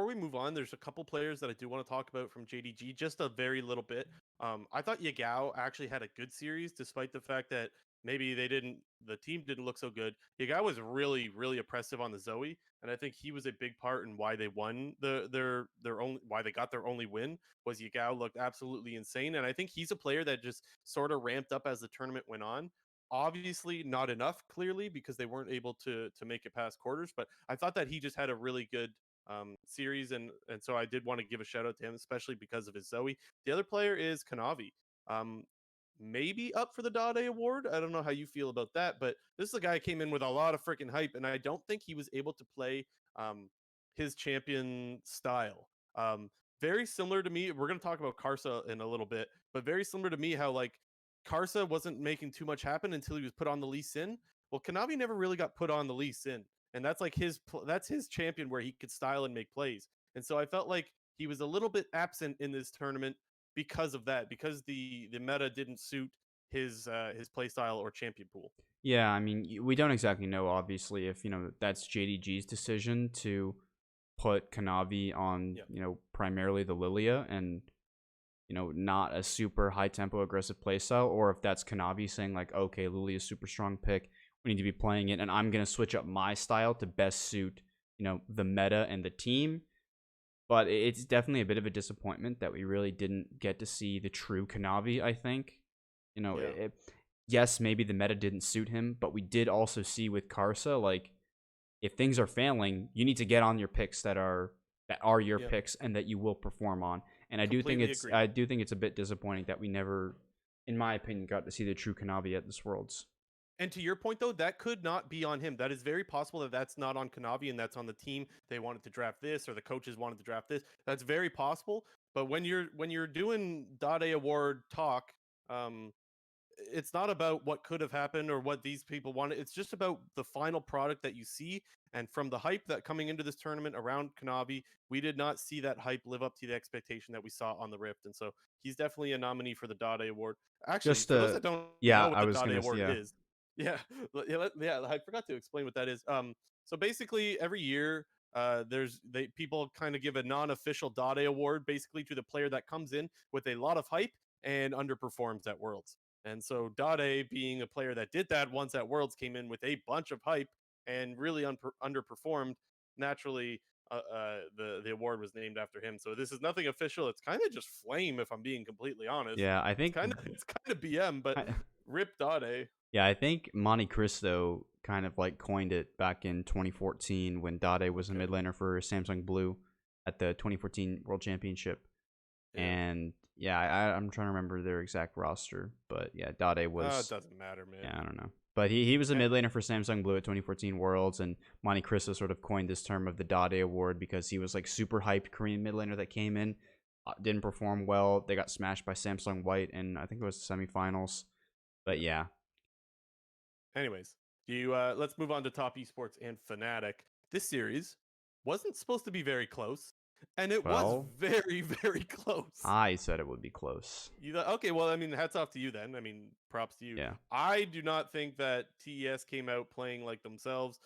we move on, there's a couple players that I do want to talk about from JDG, just a very little bit. I thought Yagao actually had a good series, despite the fact that maybe the team didn't look so good. Yagao was really oppressive on the Zoe, and I think he was a big part in why they won why they got their only win. Was Yagao looked absolutely insane, and I think he's a player that just sort of ramped up as the tournament went on. Obviously not enough, clearly, because they weren't able to make it past quarters, but I thought that he just had a really good series, and so I did want to give a shout out to him, especially because of his Zoe. The other player is Kanavi. um Maybe up for the Dade award. I don't know how you feel about that, but this is a guy who came in with a lot of freaking hype, and I don't think he was able to play um his champion style. Very similar to me, we're going to talk about Karsa in a little bit, but very similar to me, how like Karsa wasn't making too much happen until he was put on the Lee Sin. Well, Kanavi never really got put on the Lee Sin, and that's like that's his champion where he could style and make plays. And so I felt like he was a little bit absent in this tournament because of that, because the meta didn't suit his play style or champion pool. Yeah, I mean, we don't exactly know, obviously, if that's JDG's decision to put Kanavi on, Yeah. primarily the Lilia and not a super high tempo aggressive playstyle, or if that's Kanavi saying like, okay, Lilia's super strong pick, we need to be playing it, and I'm gonna switch up my style to best suit the meta and the team. But it's definitely a bit of a disappointment that we really didn't get to see the true Kanavi. I think Yeah. yes, maybe the meta didn't suit him, but we did also see with Karsa, like, if things are failing, you need to get on your picks that are your Yeah. picks and that you will perform on. And Completely agree. I do think it's a bit disappointing that we never, in my opinion, got to see the true Kanavi at this Worlds. And to your point, though, that could not be on him. That is very possible that that's not on Kanavi and that's on the team. They wanted to draft this, or the coaches wanted to draft this. That's very possible. But when you're doing Dade Award talk, um, it's not about what could have happened or what these people wanted. It's just about the final product that you see. And from the hype that coming into this tournament around Kanavi, we did not see that hype live up to the expectation that we saw on the Rift. And so he's definitely a nominee for the Dade Award. Actually, Just for those that don't yeah, know what I the was Dade gonna Award yeah. is, yeah, yeah, I forgot to explain what that is. So basically, every year, people kind of give a non-official Dade Award basically to the player that comes in with a lot of hype and underperforms at Worlds. And so Dade, being a player that did that once at Worlds, came in with a bunch of hype and really underperformed. Naturally, the award was named after him. So this is nothing official. It's kind of just flame, if I'm being completely honest. Yeah, I It's think kind of it's kind of BM, but I, rip Dade. yeah, I think Monte Cristo kind of like coined it back in 2014 when Dade was a Okay. mid laner for Samsung Blue at the 2014 World Championship. Yeah. And yeah, I'm trying to remember their exact roster, but yeah, Dade It was, doesn't matter, man. yeah, I don't know, but he was a Eh, mid laner for Samsung Blue at 2014 Worlds, and Monte Cristo sort of coined this term of the Dade Award because he was like super hyped Korean mid laner that came in, didn't perform well. They got smashed by Samsung White, and I think it was the semifinals. But yeah. yeah, Anyways, you let's move on to Top Esports and Fnatic. This series wasn't supposed to be very close, and it was well, very, very close. I said it would be close. Okay, well, I mean, hats off to you then. I mean, props to you. Yeah, I do not think that TES came out playing like themselves.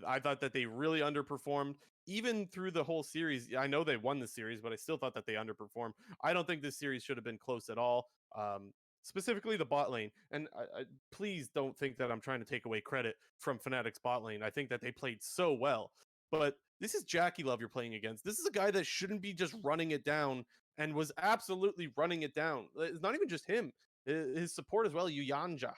I thought that they really underperformed even through the whole series. I know they won the series, but I still thought that they underperformed. I don't think this series should have been close at all. Specifically the bot lane. And please don't think that I'm trying to take away credit from Fnatic's bot lane. I think that they played so well. but this is Jackie Love you're playing against. This is a guy that shouldn't be just running it down, and was absolutely running it down. It's not even just him. His support as well, Yuyanja,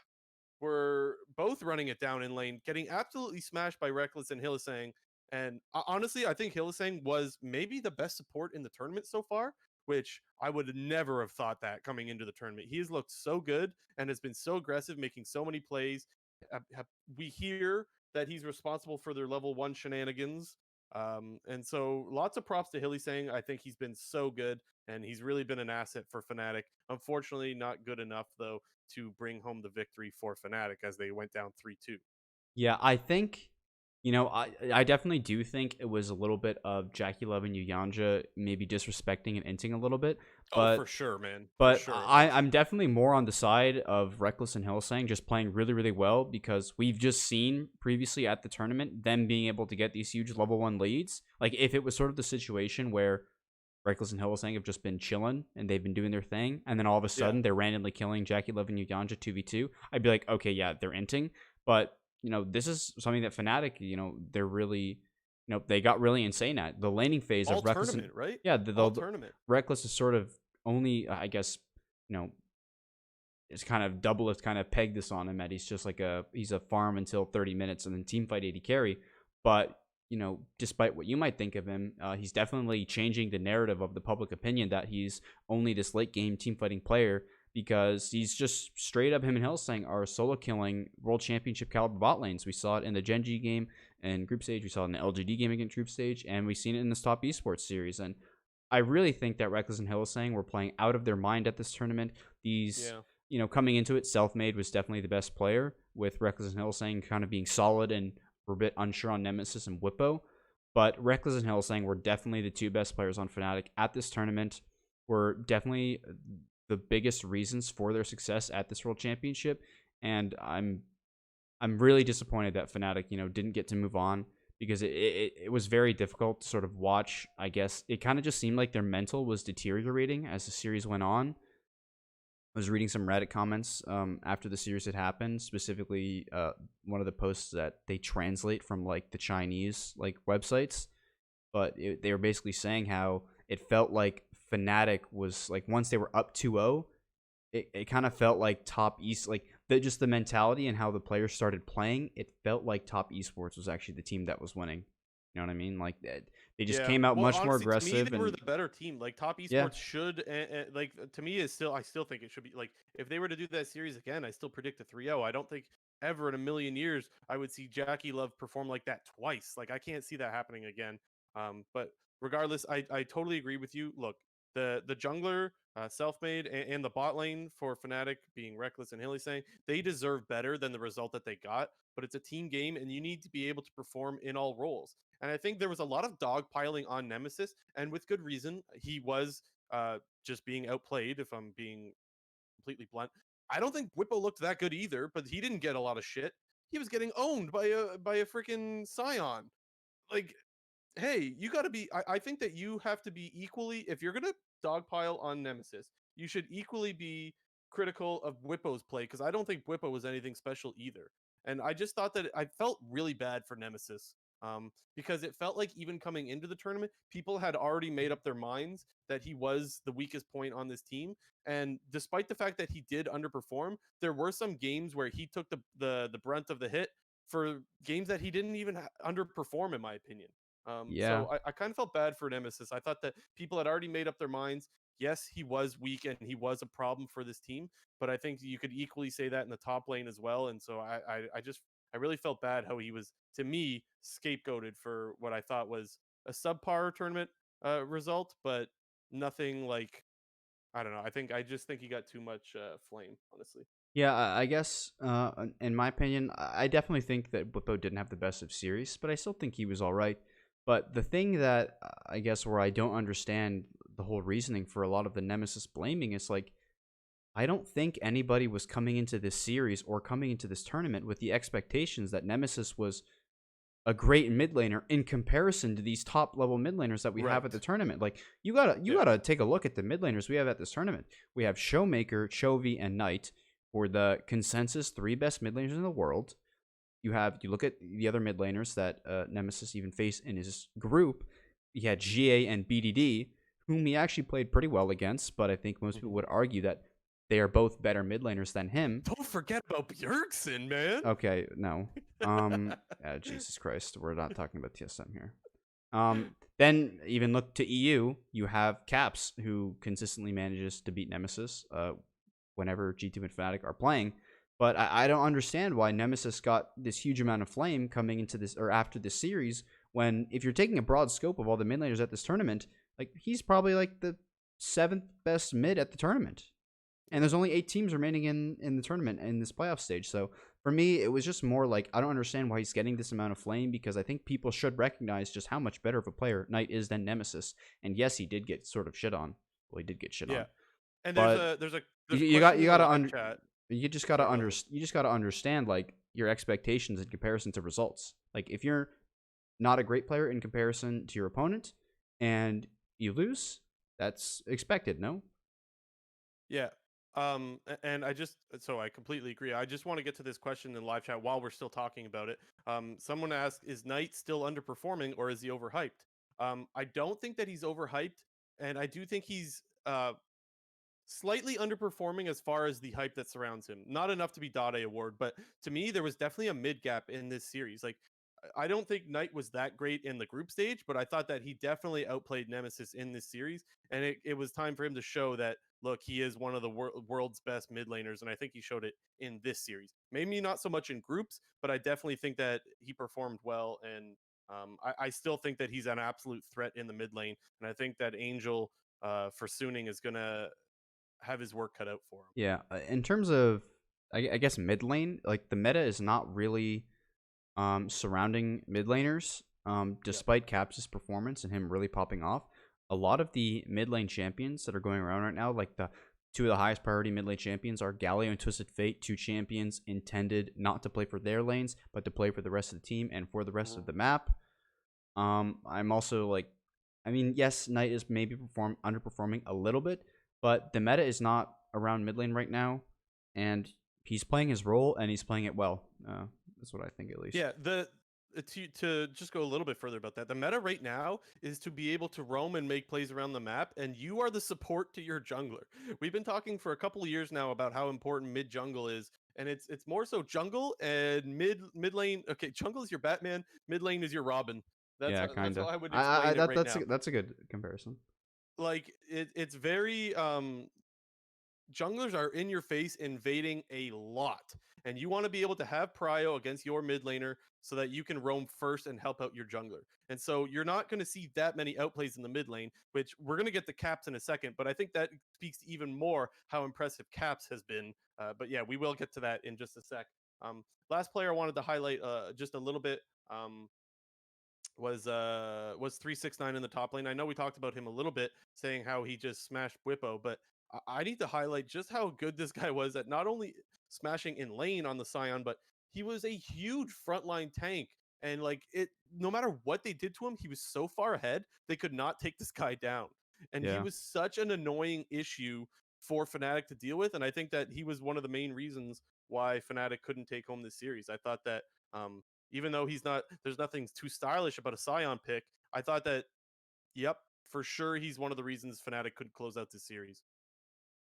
were both running it down in lane, getting absolutely smashed by Reckless and Hillisang. And honestly, I think Hillisang was maybe the best support in the tournament so far, which I would never have thought that coming into the tournament. He has looked so good and has been so aggressive, making so many plays. We hear that he's responsible for their level 1 shenanigans. And so lots of props to Hilly saying I think he's been so good and he's really been an asset for Fnatic. Unfortunately, not good enough though to bring home the victory for Fnatic as they went down 3-2. Yeah, I think, I definitely do think it was a little bit of Jackie Love and Yuyanja maybe disrespecting and inting a little bit. Oh, But for sure, man. For But sure I'm definitely more on the side of Reckless and Hillsang just playing really, really well, because we've just seen previously at the tournament them being able to get these huge level 1 leads. Like, if it was sort of the situation where Reckless and Hillsang have just been chilling and they've been doing their thing, and then all of a sudden they're randomly killing Jackie Love and Yuyanja 2v2, I'd be like, okay, yeah, they're inting. But, this is something that Fnatic, they're really, they got really insane at. The laning phase all of Reckless tournament, right? Yeah, All tournament. Reckless is sort of only, I guess, it's kind of double. It's kind of pegged this on him that he's just like he's a farm until 30 minutes and then team fight AD carry. But despite what you might think of him, he's definitely changing the narrative of the public opinion that he's only this late game team fighting player, because he's just straight up, him and Hillsang are solo killing world championship caliber bot lanes. We saw it in the Genji game and group stage. We saw it in the LGD game against group stage, and we've seen it in this top esports series. And I really think that Reckless and Hillsang were playing out of their mind at this tournament. Coming into it, Selfmade was definitely the best player, with Reckless and Hillsang kind of being solid, and we're a bit unsure on Nemesis and Whippo. But Reckless and Hillsang were definitely the two best players on Fnatic at this tournament, were definitely the biggest reasons for their success at this World Championship. And I'm really disappointed that Fnatic, didn't get to move on, because it was very difficult to sort of watch. I guess it kind of just seemed like their mental was deteriorating as the series went on. I was reading some Reddit comments after the series had happened, specifically one of the posts that they translate from like the Chinese like websites, but they were basically saying how it felt like Fnatic was like, once they were up 2-0, it kind of felt like top East, like just the mentality and how the players started playing. It felt like top esports was actually the team that was winning. You know what I mean? Like, they just came out much more aggressive. To me, they were the better team. Like, top esports should, like, to me, I still think it should be, like, if they were to do that series again, I still predict a 3-0. I don't think ever in a million years I would see Jackie Love perform like that twice. Like, I can't see that happening again. But regardless, I totally agree with you. Look, the jungler, Selfmade, and the bot lane for Fnatic being Reckless and Hillisang, they deserve better than the result that they got. But it's a team game, and you need to be able to perform in all roles. And I think there was a lot of dogpiling on Nemesis, and with good reason. He was just being outplayed, if I'm being completely blunt. I don't think Whippo looked that good either, but he didn't get a lot of shit. He was getting owned by a freaking Scion. Like, hey, you got to be. I think that you have to be equally. If you're gonna dogpile on Nemesis, you should equally be critical of Whippo's play, because I don't think Whippo was anything special either. And I just thought that I felt really bad for Nemesis, because it felt like even coming into the tournament, people had already made up their minds that he was the weakest point on this team. And despite the fact that he did underperform, there were some games where he took the brunt of the hit for games that he didn't even underperform, in my opinion. Yeah. So I kind of felt bad for Nemesis. I thought that people had already made up their minds. Yes, he was weak and he was a problem for this team, but I think you could equally say that in the top lane as well. And so I really felt bad how he was, to me, scapegoated for what I thought was a subpar tournament result, but nothing like, I don't know. I just think he got too much flame, honestly. Yeah, I guess, in my opinion, I definitely think that Whippo didn't have the best of series, but I still think he was all right. But the thing that I guess where I don't understand the whole reasoning for a lot of the Nemesis blaming is, like, I don't think anybody was coming into this series or coming into this tournament with the expectations that Nemesis was a great mid laner in comparison to these top level mid laners that we have at the tournament. Like, you gotta take a look at the mid laners we have at this tournament. We have Showmaker, Chovy, and Knight for the consensus 3 best mid laners in the world. you look at the other mid laners that Nemesis even faced in his group. He had GA and BDD, whom he actually played pretty well against, but I think most people would argue that they are both better mid laners than him. Don't forget about Bjergsen, man. Okay, no. Jesus Christ, we're not talking about TSM here. Then even look to EU, you have Caps, who consistently manages to beat Nemesis whenever G2 and Fnatic are playing. But I don't understand why Nemesis got this huge amount of flame coming into this or after this series, when if you're taking a broad scope of all the mid laners at this tournament, like he's probably like the 7th best mid at the tournament. And there's only 8 teams remaining in the tournament in this playoff stage. So for me, it was just more like, I don't understand why he's getting this amount of flame, because I think people should recognize just how much better of a player Knight is than Nemesis. And yes, he did get sort of shit on. Well, he did get shit on. And But there's a you gotta chat. you just Sorry, gotta understand like your expectations in comparison to results. Like if you're not a great player in comparison to your opponent and you lose, that's expected, no? Yeah. And I completely agree. I just want to get to this question in live chat while we're still talking about it. Someone asked, is Knight still underperforming or is he overhyped? I don't think that he's overhyped, and I do think he's slightly underperforming as far as the hype that surrounds him. Not enough to be Dade award, but to me, there was definitely a mid gap in this series. Like, I don't think Knight was that great in the group stage, but I thought that he definitely outplayed Nemesis in this series, and it was time for him to show that, look, he is one of the world's best mid laners, and I think he showed it in this series. Maybe not so much in groups, but I definitely think that he performed well, and I still think that he's an absolute threat in the mid lane, and I think that Angel for Suning is going to have his work cut out for him. Yeah, in terms of, I guess mid lane, like the meta is not really surrounding mid laners. Despite Caps' performance and him really popping off, a lot of the mid lane champions that are going around right now, like the 2 of the highest priority mid lane champions are Galio and Twisted Fate, 2 champions intended not to play for their lanes, but to play for the rest of the team and for the rest of the map. I'm also like, I mean, yes, Knight is maybe underperforming a little bit, but the meta is not around mid lane right now, and he's playing his role and he's playing it well. That's what I think, at least. Yeah, to just go a little bit further about that, the meta right now is to be able to roam and make plays around the map, and you are the support to your jungler. We've been talking for a couple of years now about how important mid jungle is, and it's more so jungle and mid lane. Okay, jungle is your Batman, mid lane is your Robin. That's Yeah, how, kind that's how of. I would explain it right now. That's a good comparison. Like it's very junglers are in your face invading a lot, and you want to be able to have prio against your mid laner so that you can roam first and help out your jungler. And so you're not going to see that many outplays in the mid lane, which we're going to get the Caps in a second, but I think that speaks even more how impressive Caps has been. But yeah, we will get to that in just a sec. Last player I wanted to highlight just a little bit was 369 in the top lane. I know we talked about him a little bit, saying how he just smashed Whippo, but I need to highlight just how good this guy was at not only smashing in lane on the Scion, but he was a huge frontline tank. And like it, no matter what they did to him, he was so far ahead they could not take this guy down. And he Yeah. was such an annoying issue for Fnatic to deal with. And I think that he was one of the main reasons why Fnatic couldn't take home this series. I thought that even though there's nothing too stylish about a Scion pick, I thought that, yep, for sure he's one of the reasons Fnatic could close out this series.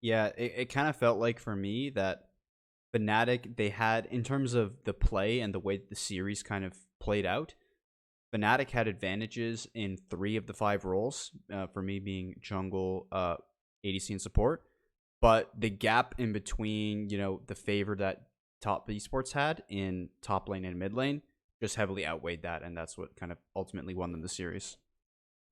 Yeah, it kind of felt like for me that Fnatic, they had, in terms of the play and the way the series kind of played out, Fnatic had advantages in 3 of the 5 roles, for me being jungle, ADC, and support. But the gap in between, the favor that top esports had in top lane and mid lane just heavily outweighed that, and that's what kind of ultimately won them the series.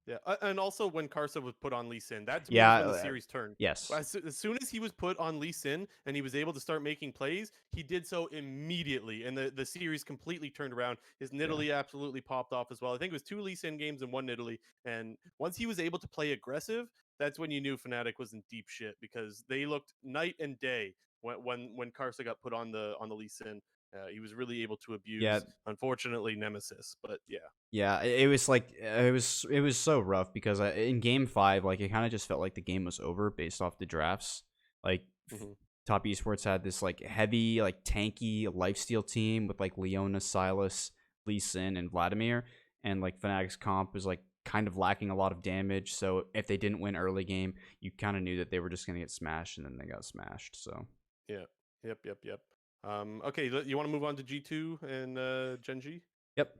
Yeah, and also when Karsa was put on Lee Sin, that to me Yeah, was when the series turned. yes. As soon as he was put on Lee Sin and he was able to start making plays, he did so immediately, and the series completely turned around. His Nidalee absolutely popped off as well. I think it was 2 Lee Sin games and 1 Nidalee, and once he was able to play aggressive, that's when you knew Fnatic was in deep shit, because they looked night and day when Karsa got put on the Lee Sin. He was really able to Yeah. abuse, unfortunately, Nemesis, but yeah. Yeah, it was like it was so rough because in game 5, like it kind of just felt like the game was over based off the drafts. Like Top Esports had this like heavy, like tanky lifesteal team with like Leona, Silas, Lee Sin, and Vladimir. And like Fnatic's comp was like kind of lacking a lot of damage. So if they didn't win early game, you kind of knew that they were just gonna get smashed, and then they got smashed. So Yeah. Yep. Okay, you want to move on to G2 and Gen G? yep.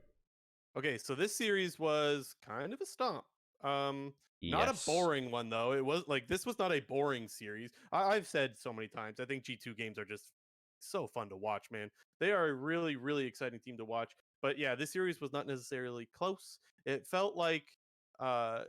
Okay, so this series was kind of a stomp. Not a Yes. boring one though. It was like this was not a boring series. I've said so many times. I think G2 games are just so fun to watch, man. They are a really, really exciting team to watch. But yeah, this series was not necessarily close. It felt like uh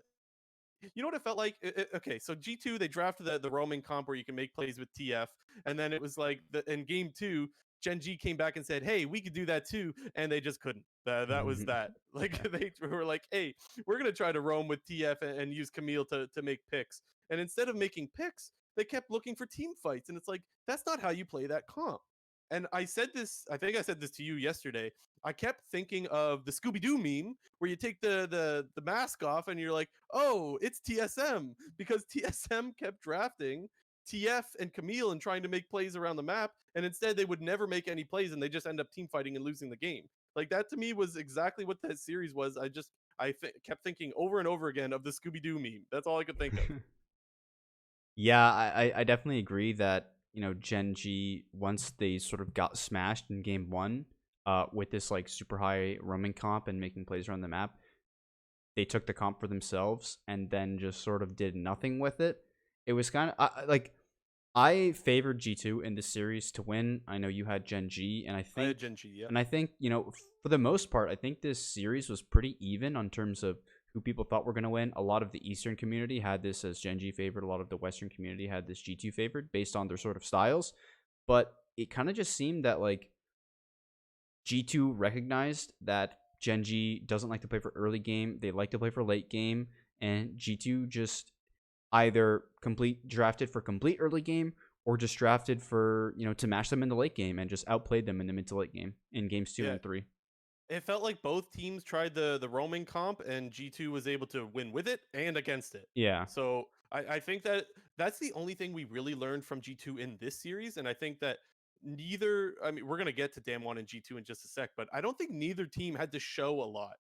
you know what it felt like? Okay, so G2 they drafted the roaming comp where you can make plays with TF, and then it was like in game two, Gen G came back and said, "Hey, we could do that too," and they just couldn't. That was that. Like they were like, "Hey, we're gonna try to roam with TF and use Camille to make picks," and instead of making picks, they kept looking for team fights, and it's like that's not how you play that comp. And I said this, I think I said this to you yesterday. I kept thinking of the Scooby Doo meme where you take the mask off and you're like, oh, it's TSM because TSM kept drafting TF and Camille and trying to make plays around the map, and instead they would never make any plays and they just end up team fighting and losing the game. Like that to me was exactly what that series was. Kept thinking over and over again of the Scooby Doo meme. That's all I could think of. Yeah, I definitely agree that, Gen G, once they sort of got smashed in game one, with this like super high roaming comp and making plays around the map, they took the comp for themselves and then just sort of did nothing with it. It was kind of like I favored G2 in this series to win. I know you had Gen G, and I I had think Gen G, yeah. for the most part, I think this series was pretty even on terms of who people thought were going to win. A lot of the Eastern community had this as Gen G favored. A lot of the Western community had this G2 favored based on their sort of styles. But it kind of just seemed that like G2 recognized that Gen G doesn't like to play for early game. They like to play for late game. And G2 just either complete drafted for complete early game or just drafted for, to match them in the late game and just outplayed them in the mid to late game in games 2 Yeah. and 3. It felt like both teams tried the roaming comp, and G2 was able to win with it and against it. Yeah. So I think that's the only thing we really learned from G2 in this series, and I think that neither. I mean, we're gonna get to Damwon and G2 in just a sec, but I don't think neither team had to show a lot,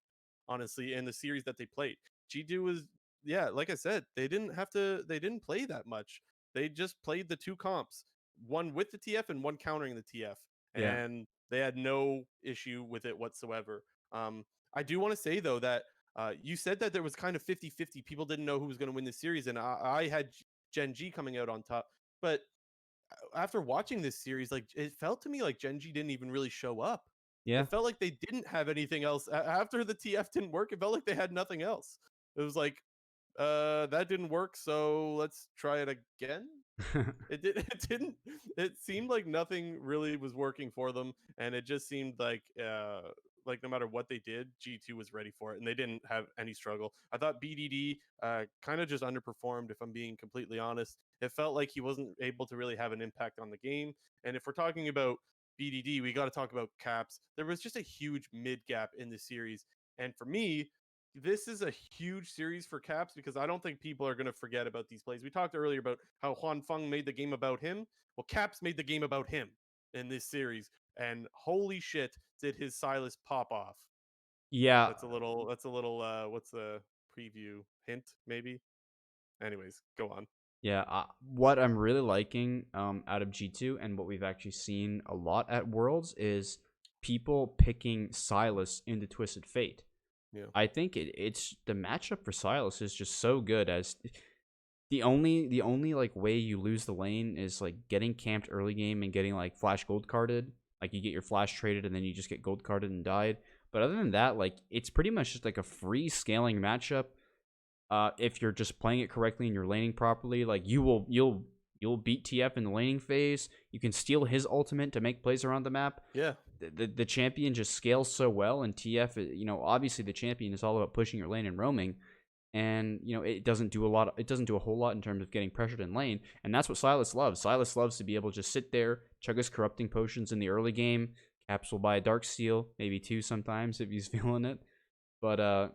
honestly, in the series that they played. G2 was, yeah, like I said, they didn't have to. They didn't play that much. They just played the two comps, one with the TF and one countering the TF, Yeah. and they had no issue with it whatsoever. I do want to say though that you said that there was kind of 50-50. People didn't know who was going to win this series, and I had Gen G coming out on top. But after watching this series, like it felt to me like Gen G didn't even really show up. Yeah. It felt like they didn't have anything else after the TF didn't work. It felt like they had nothing else. It was like, that didn't work, so let's try it again. It did. It didn't. It seemed like nothing really was working for them, and it just seemed like no matter what they did, G2 was ready for it, and they didn't have any struggle. I thought BDD kind of just underperformed. If I'm being completely honest, it felt like he wasn't able to really have an impact on the game. And if we're talking about BDD, we got to talk about Caps. There was just a huge mid gap in the series, and for me, this is a huge series for Caps because I don't think people are going to forget about these plays. We talked earlier about how Huan Feng made the game about him. Well, Caps made the game about him in this series, and holy shit, did his Silas pop off? Yeah. That's a little. That's a little. What's the preview hint? Maybe. Anyways, go on. Yeah, what I'm really liking out of G2 and what we've actually seen a lot at Worlds is people picking Silas into Twisted Fate. Yeah. I think it's the matchup for Silas is just so good, as the only like way you lose the lane is like getting camped early game and getting like flash gold carded. Like you get your flash traded and then you just get gold carded and died. But other than that, like it's pretty much just like a free scaling matchup. If you're just playing it correctly and you're laning properly, like you'll beat TF in the laning phase. You can steal his ultimate to make plays around the map. Yeah. The champion just scales so well, and TF, obviously the champion is all about pushing your lane and roaming, and it doesn't do a lot. It doesn't do a whole lot in terms of getting pressured in lane, and that's what Silas loves. Silas loves to be able to just sit there, chug his corrupting potions in the early game. Caps will buy a dark steel, maybe two sometimes if he's feeling it, but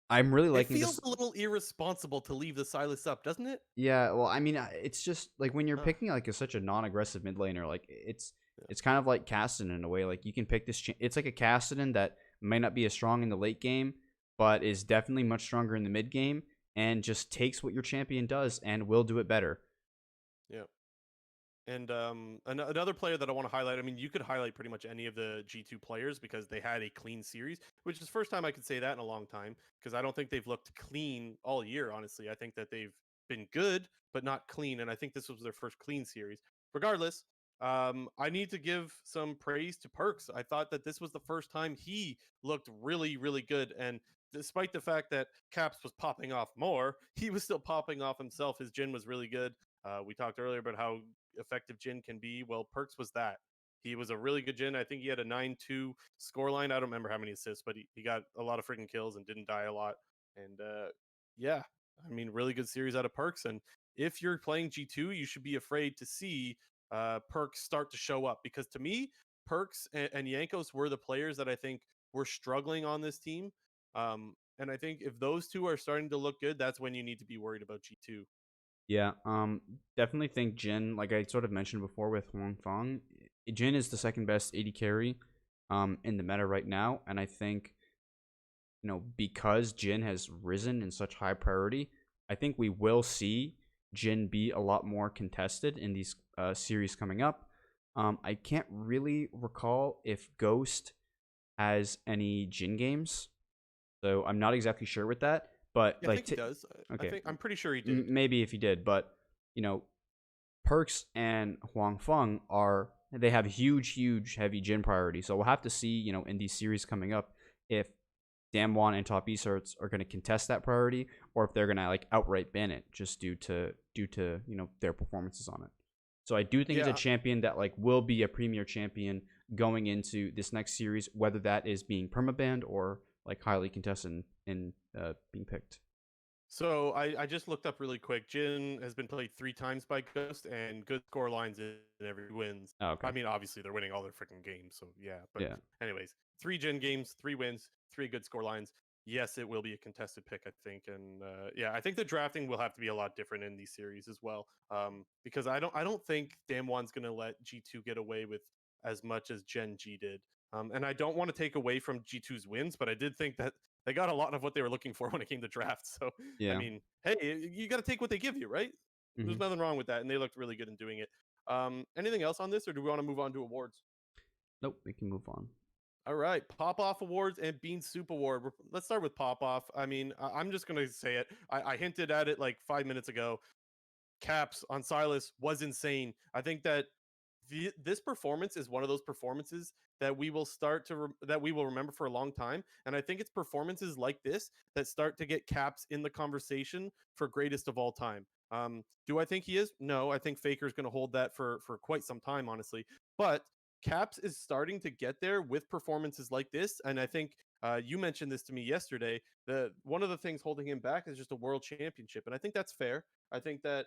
I'm really It liking feels this. a little irresponsible to leave the Silas up, doesn't it? Yeah, well, I mean, it's just like when you're Uh, picking like such a non-aggressive mid laner, like yeah. it's kind of like Cassidy in a way. Like you can pick this. It's like a Cassidy that might not be as strong in the late game, but is definitely much stronger in the mid game, and just takes what your champion does and will do it better. Yeah. And another player that I want to highlight, I mean, you could highlight pretty much any of the G2 players because they had a clean series, which is the first time I could say that in a long time because I don't think they've looked clean all year, honestly. I think that they've been good, but not clean. And I think this was their first clean series. Regardless, I need to give some praise to Perks. I thought that this was the first time he looked really, really good. And despite the fact that Caps was popping off more, he was still popping off himself. His Jin was really good. We talked earlier about how effective Jin can be. Well, Perks was that. He was a really good Jin. I think he had a 9-2 scoreline. I don't remember how many assists, but he got a lot of freaking kills and didn't die a lot. And yeah, I mean, really good series out of Perks. And if you're playing G2, you should be afraid to see Perks start to show up because to me, Perks and Yankos were the players that I think were struggling on this team. And I think if those two are starting to look good, that's when you need to be worried about G2. Yeah, definitely think Jin, like I sort of mentioned before with Huang Fong, Jin is the second best AD carry, in the meta right now, and I think because Jin has risen in such high priority, I think we will see Jin be a lot more contested in these series coming up. I can't really recall if Ghost has any Jin games, so I'm not exactly sure with that. But Yeah, I like, think he does. I okay, think I'm pretty sure he did. maybe if he did, but you know, Perks and Huang Feng they have huge, heavy Jin priority. So we'll have to see, in these series coming up, if Damwon and Top Esports are going to contest that priority, or if they're going to like outright ban it just due to their performances on it. So I do think it's a Yeah. champion that like will be a premier champion going into this next series, whether that is being permabanned or like highly contested in being picked. So I just looked up really quick. Jin has been played 3 times by Ghost and good score lines in every wins. Oh, okay. I mean, obviously they're winning all their freaking games, so yeah. But Yeah. anyways, 3 Jin games, 3 wins, 3 good score lines. Yes, it will be a contested pick, I think, and yeah, I think the drafting will have to be a lot different in these series as well, because I don't think Damwon's gonna let G2 get away with as much as Gen G did, and I don't want to take away from G2's wins, but I did think that they got a lot of what they were looking for when it came to draft. So I Yeah. mean, hey, you got to take what they give you, right? Hmm. There's nothing wrong with that, and they looked really good in doing it. Anything else on this, or do we want to move on to awards? Nope. We can move on. All right, Pop Off Awards and Bean Soup Award. Let's start with Pop Off. I mean, I'm just gonna say it. I hinted at it like 5 minutes ago. Caps on Silas was insane. I think that this performance is one of those performances that we will that we will remember for a long time, and I think it's performances like this that start to get Caps in the conversation for greatest of all time. Do I think he is? No, I think Faker's going to hold that for quite some time, honestly. But Caps is starting to get there with performances like this, and I think you mentioned this to me yesterday. The one of the things holding him back is just a world championship, and I think that's fair. I think that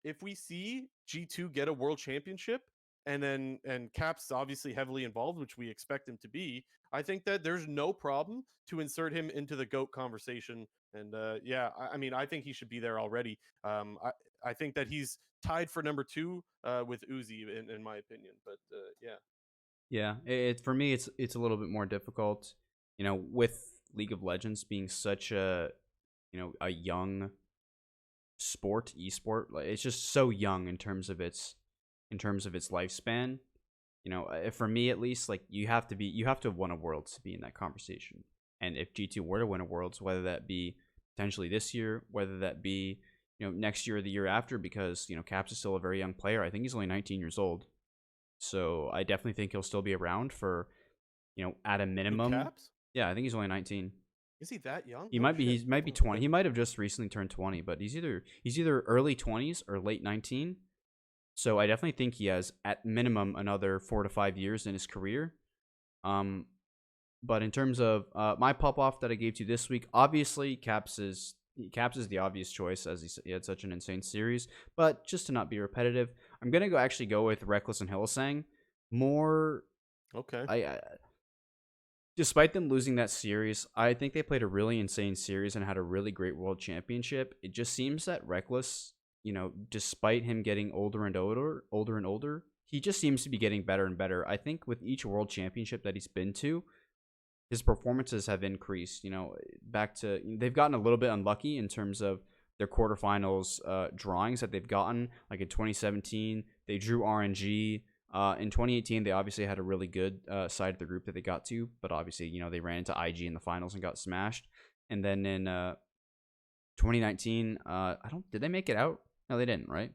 if we see G2 get a world championship, and Cap's obviously heavily involved, which we expect him to be, I think that there's no problem to insert him into the GOAT conversation. And yeah, I mean, I think he should be there already. I think that he's tied for number 2 with Uzi, in my opinion. But yeah. Yeah, for me it's a little bit more difficult, with League of Legends being such a young esport. Like it's just so young in terms of its lifespan. For me at least, like you have to have won a Worlds to be in that conversation. And if G2 were to win a Worlds, whether that be potentially this year, whether that be next year or the year after, because Caps is still a very young player. I think he's only 19 years old. So I definitely think he'll still be around for, at a Who, minimum. Caps? Yeah, I think he's only 19. Is he that young? He Oh might be shit. he might be Oh, 20. okay. He might have just recently turned 20, but he's either early 20s or late 19. So I definitely think he has at minimum another 4 to 5 years in his career. Um but in terms of my pop off that I gave to you this week, obviously Caps is the obvious choice as he had such an insane series. But just to not be repetitive, I'm gonna go with Reckless and Hillsang. More, Okay. I despite them losing that series, I think they played a really insane series and had a really great world championship. It just seems that Reckless, despite him getting older, he just seems to be getting better and better. I think with each world championship that he's been to, his performances have increased. Back to they've gotten a little bit unlucky in terms of their quarterfinals drawings that they've gotten. Like in 2017, they drew RNG. In 2018, they obviously had a really good side of the group that they got to, but obviously, they ran into IG in the finals and got smashed. And then in 2019, did they make it out? No, they didn't, right?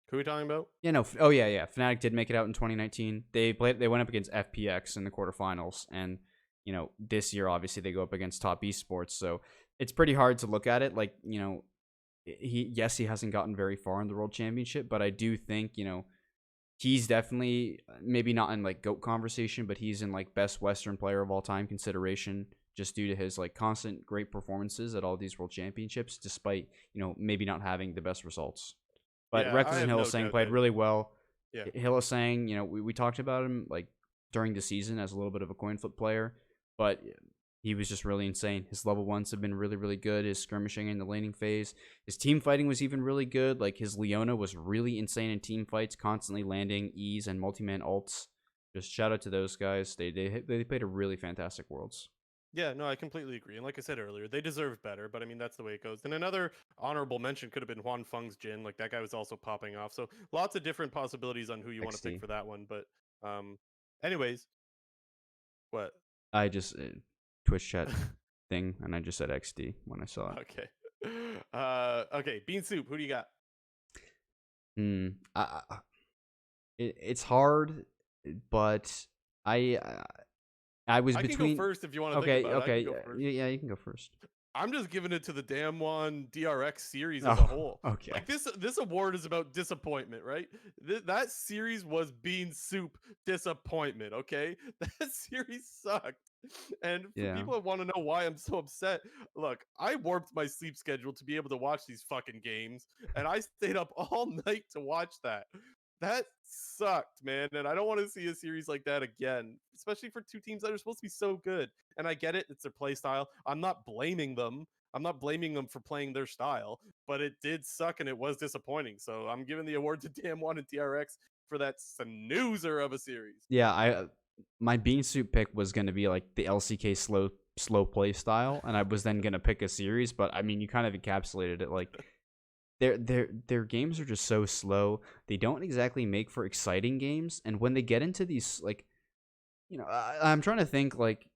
Who are we talking about? Yeah, no. Oh, yeah. Fnatic did make it out in 2019. They went up against FPX in the quarterfinals, and this year obviously they go up against Top Esports. So it's pretty hard to look at it like he hasn't gotten very far in the World Championship, but I do think he's definitely maybe not in like GOAT conversation, but he's in like best Western player of all time consideration, just due to his like constant great performances at all these World Championships, despite maybe not having the best results. But Yeah, I Reckless and have no Hillsang doubt played that. really well. Yeah. Hillsang, we talked about him like during the season as a little bit of a coin flip player, but he was just really insane. His level ones have been really, really good. His skirmishing in the laning phase, his team fighting was even really good. Like his Leona was really insane in team fights, constantly landing E's and multi-man ults. Just shout out to those guys. They played a really fantastic Worlds. Yeah, no, I completely agree. And like I said earlier, they deserve better, but I mean, that's the way it goes. And another honorable mention could have been Juan Feng's Jin. Like that guy was also popping off. So lots of different possibilities on who you want to pick XD. for that one. But anyways, what? I just Twitch chat thing, and I just said XD when I saw it. Okay. Okay, Bean Soup, who do you got? It's hard, but I was I between. can go first if you want to Okay, think about it. I okay, can go first. yeah, you can go first. I'm just giving it to the Damwon DRX series Oh, as a whole. okay. Like this award is about disappointment, right? That series was Bean Soup disappointment, okay? That series sucked. And for Yeah. people that want to know why I'm so upset, look, I warped my sleep schedule to be able to watch these fucking games, and I stayed up all night to watch that. That sucked, man, and I don't want to see a series like that again, especially for two teams that are supposed to be so good. And I get it, it's their play style. I'm not blaming them. I'm not blaming them for playing their style, but it did suck and it was disappointing. So I'm giving the award to Damwon and TRX for that snoozer of a series. Yeah, my bean soup pick was gonna be like the LCK slow play style, and I was then gonna pick a series, but I mean you kind of encapsulated it. Like their games are just so slow. They don't exactly make for exciting games, and when they get into these like I'm trying to think like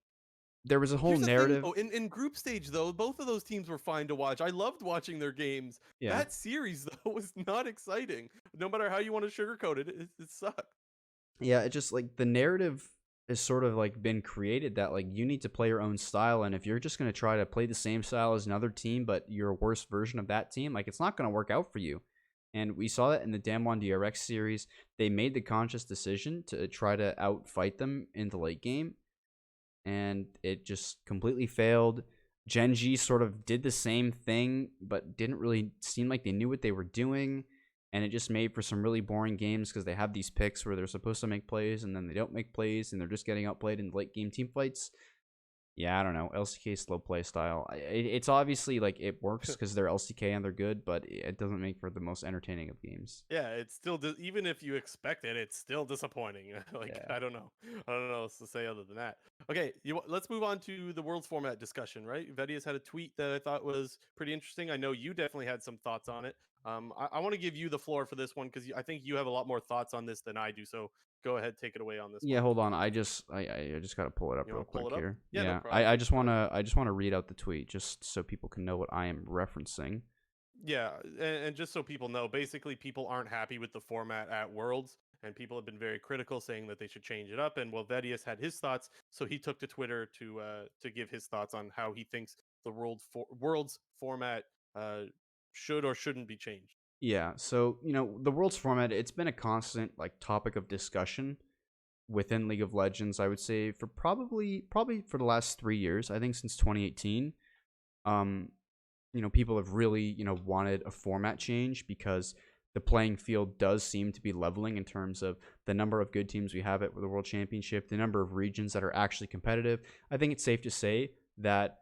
there was a whole Here's the thing, narrative. though. In group stage, though, both of those teams were fine to watch. I loved watching their games. Yeah. That series, though, was not exciting. No matter how you want to sugarcoat it, it sucked. Yeah, it just like the narrative has sort of like been created that like you need to play your own style, and if you're just going to try to play the same style as another team but you're a worse version of that team, like it's not going to work out for you. And we saw that in the Damwon DRX series. They made the conscious decision to try to outfight them in the late game, and it just completely failed. Genji sort of did the same thing, but didn't really seem like they knew what they were doing. And it just made for some really boring games because they have these picks where they're supposed to make plays and then they don't make plays and they're just getting outplayed in late game team fights. Yeah, I don't know. LCK slow play style. It's obviously like it works because they're LCK and they're good, but it doesn't make for the most entertaining of games. Yeah, it's still even if you expect it, it's still disappointing. Like Yeah. I don't know what else to say other than that. Okay, let's move on to the world's format discussion. Right, Vedia's had a tweet that I thought was pretty interesting. I know you definitely had some thoughts on it. I want to give you the floor for this one because I think you have a lot more thoughts on this than I do. So go ahead, take it away on this Yeah, one. hold on. I just gotta pull it up You real want to pull quick it up? here. Yeah, no Yeah, problem. I just wanna read out the tweet just so people can know what I am referencing. Yeah, and just so people know, basically people aren't happy with the format at Worlds, and people have been very critical, saying that they should change it up. And well, Vedius had his thoughts, so he took to Twitter to give his thoughts on how he thinks the Worlds format should or shouldn't be changed. Yeah, so the world's format, it's been a constant like topic of discussion within League of Legends, I would say, for probably for the last 3 years. I think since 2018. People have really wanted a format change because the playing field does seem to be leveling in terms of the number of good teams we have at the World Championship, the number of regions that are actually competitive. I think it's safe to say that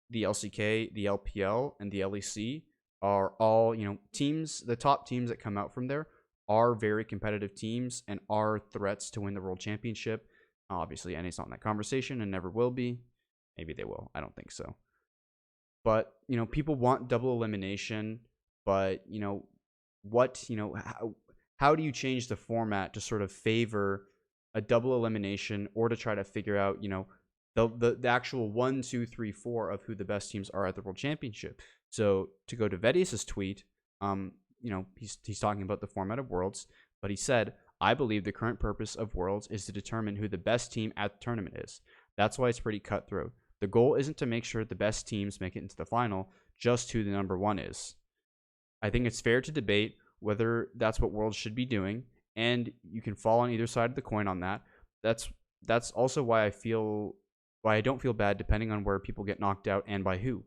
the LCK, the LPL, and the LEC are all, teams, the top teams that come out from there are very competitive teams and are threats to win the World Championship. Obviously, NA's not in that conversation and never will be. Maybe they will. I don't think so. But, people want double elimination, but, how do you change the format to sort of favor a double elimination or to try to figure out, the actual 1, 2, 3, 4 of who the best teams are at the World Championship? So to go to Vedius's tweet, he's talking about the format of Worlds, but he said, I believe the current purpose of Worlds is to determine who the best team at the tournament is. That's why it's pretty cutthroat. The goal isn't to make sure the best teams make it into the final, just who the number one is. I think it's fair to debate whether that's what Worlds should be doing, and you can fall on either side of the coin on that. That's also why I don't feel bad depending on where people get knocked out and by who.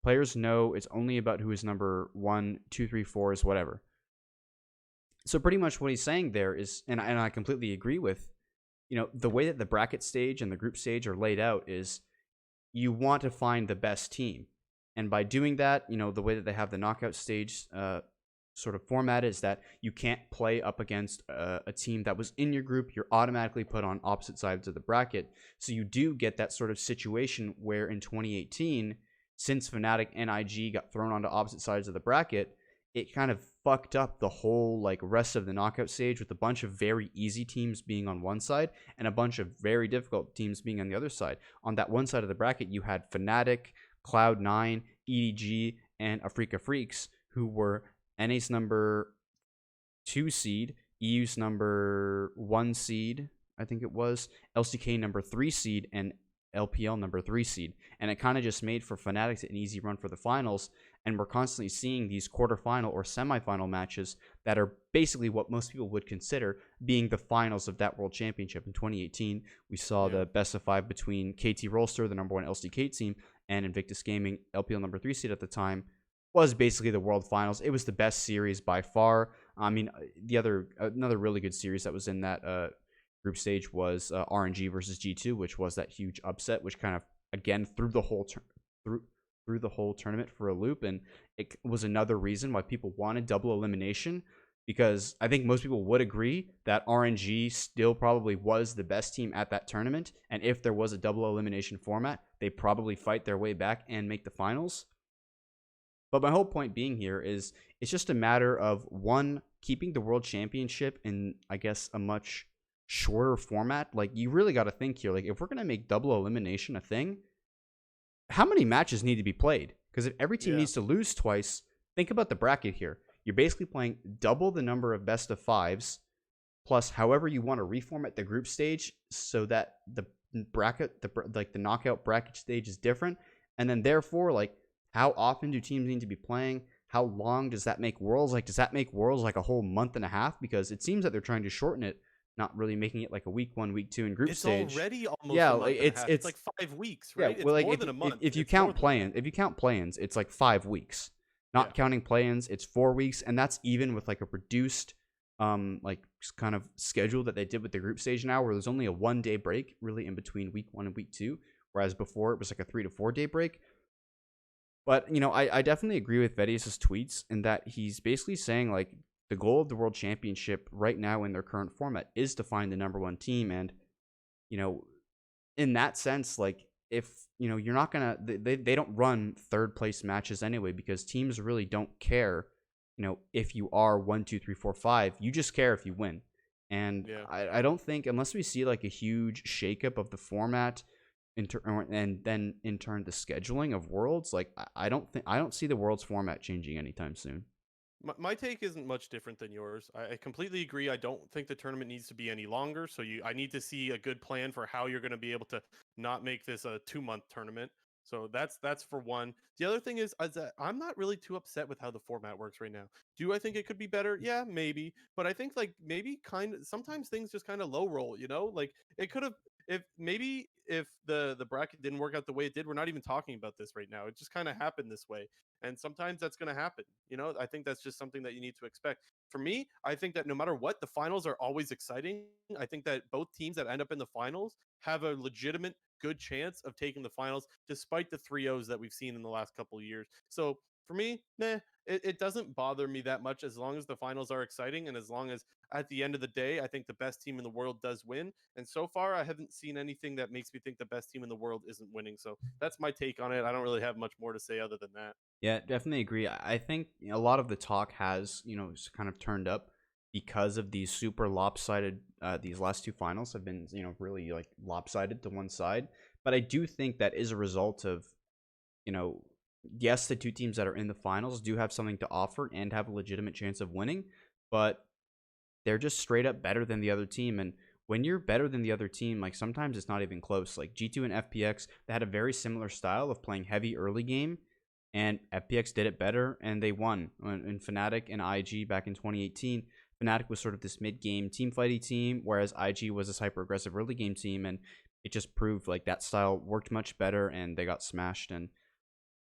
Players know it's only about who is number 1, 2, 3, 4 is whatever. So pretty much what he's saying there is, and I completely agree with, the way that the bracket stage and the group stage are laid out is you want to find the best team. And by doing that, the way that they have the knockout stage sort of format is that you can't play up against a team that was in your group. You're automatically put on opposite sides of the bracket. So you do get that sort of situation where in 2018, since Fnatic and IG got thrown onto opposite sides of the bracket, it kind of fucked up the whole rest of the knockout stage with a bunch of very easy teams being on one side and a bunch of very difficult teams being on the other side. On that one side of the bracket, you had Fnatic, Cloud9, EDG, and Afrika Freaks, who were NA's number 2 seed, EU's number 1 seed, I think it was, LCK number 3 seed, and LPL number 3 seed. And it kind of just made for Fnatic an easy run for the finals. And we're constantly seeing these quarterfinal or semifinal matches that are basically what most people would consider being the finals of that World Championship. In 2018, we saw the best of 5 between KT Rolster, the number 1 LCK team, and Invictus Gaming, LPL number 3 seed at the time, was basically the World Finals. It was the best series by far. I mean, another really good series that was in that group stage was RNG versus G2, which was that huge upset, which kind of again threw the whole tournament for a loop, and it was another reason why people wanted double elimination, because I think most people would agree that RNG still probably was the best team at that tournament, and if there was a double elimination format, they probably fight their way back and make the finals. But my whole point being here is it's just a matter of, one, keeping the World Championship in, I guess, a much shorter format. You really got to think here, if we're going to make double elimination a thing, how many matches need to be played? Because if every team needs to lose twice, think about the bracket here. You're basically playing double the number of best of 5s, plus however you want to reformat the group stage so that the bracket, the knockout bracket stage is different. And then therefore, how often do teams need to be playing? How long does that make Worlds? Does that make Worlds a whole month and a half? Because it seems that they're trying to shorten it, not really making it a week 1, week 2 in group stage. It's already almost a month and a half. It's 5 weeks, right? Yeah, well, it's more than a month. If you count play-ins, it's 5 weeks. Not counting play-ins, it's 4 weeks, and that's even with a reduced kind of schedule that they did with the group stage now, where there's only a 1-day break really in between week 1 and week 2, whereas before it was a 3 to 4 day break. But, I definitely agree with Vedius's tweets in that he's basically saying, the goal of the World Championship right now in their current format is to find the number 1 team. And, in that sense, if, you're not going to, they don't run third place matches anyway, because teams really don't care, if you are 1, 2, 3, 4, 5, you just care if you win. And I don't think, unless we see a huge shakeup of the format, and then in turn the scheduling of Worlds, I don't see the Worlds format changing anytime soon. My take isn't much different than yours. I completely agree. I don't think the tournament needs to be any longer. So I need to see a good plan for how you're going to be able to not make this a 2-month tournament. So that's for one. The other thing is that I'm not really too upset with how the format works right now. Do I think it could be better? Yeah, maybe. But I think maybe sometimes things just kind of low roll, it could have, if maybe if the bracket didn't work out the way it did, we're not even talking about this right now. It just kind of happened this way. And sometimes that's going to happen. I think that's just something that you need to expect. For me, I think that no matter what, the finals are always exciting. I think that both teams that end up in the finals have a legitimate good chance of taking the finals, despite the 3-0s that we've seen in the last couple of years. So for me, it doesn't bother me that much as long as the finals are exciting and as long as at the end of the day, I think the best team in the world does win. And so far, I haven't seen anything that makes me think the best team in the world isn't winning. So that's my take on it. I don't really have much more to say other than that. Yeah, definitely agree. I think a lot of the talk has, kind of turned up because of these super lopsided. These last two finals have been, really like lopsided to one side. But I do think that is a result of, you know, yes, the two teams that are in the finals do have something to offer and have a legitimate chance of winning, but they're just straight up better than the other team. And when you're better than the other team, like sometimes it's not even close. Like G2 and FPX, they had a very similar style of playing heavy early game, and FPX did it better and they won. In Fnatic and IG back in 2018, Fnatic was sort of this mid-game team fighty team, whereas IG was this hyper-aggressive early game team, and it just proved like that style worked much better and they got smashed. And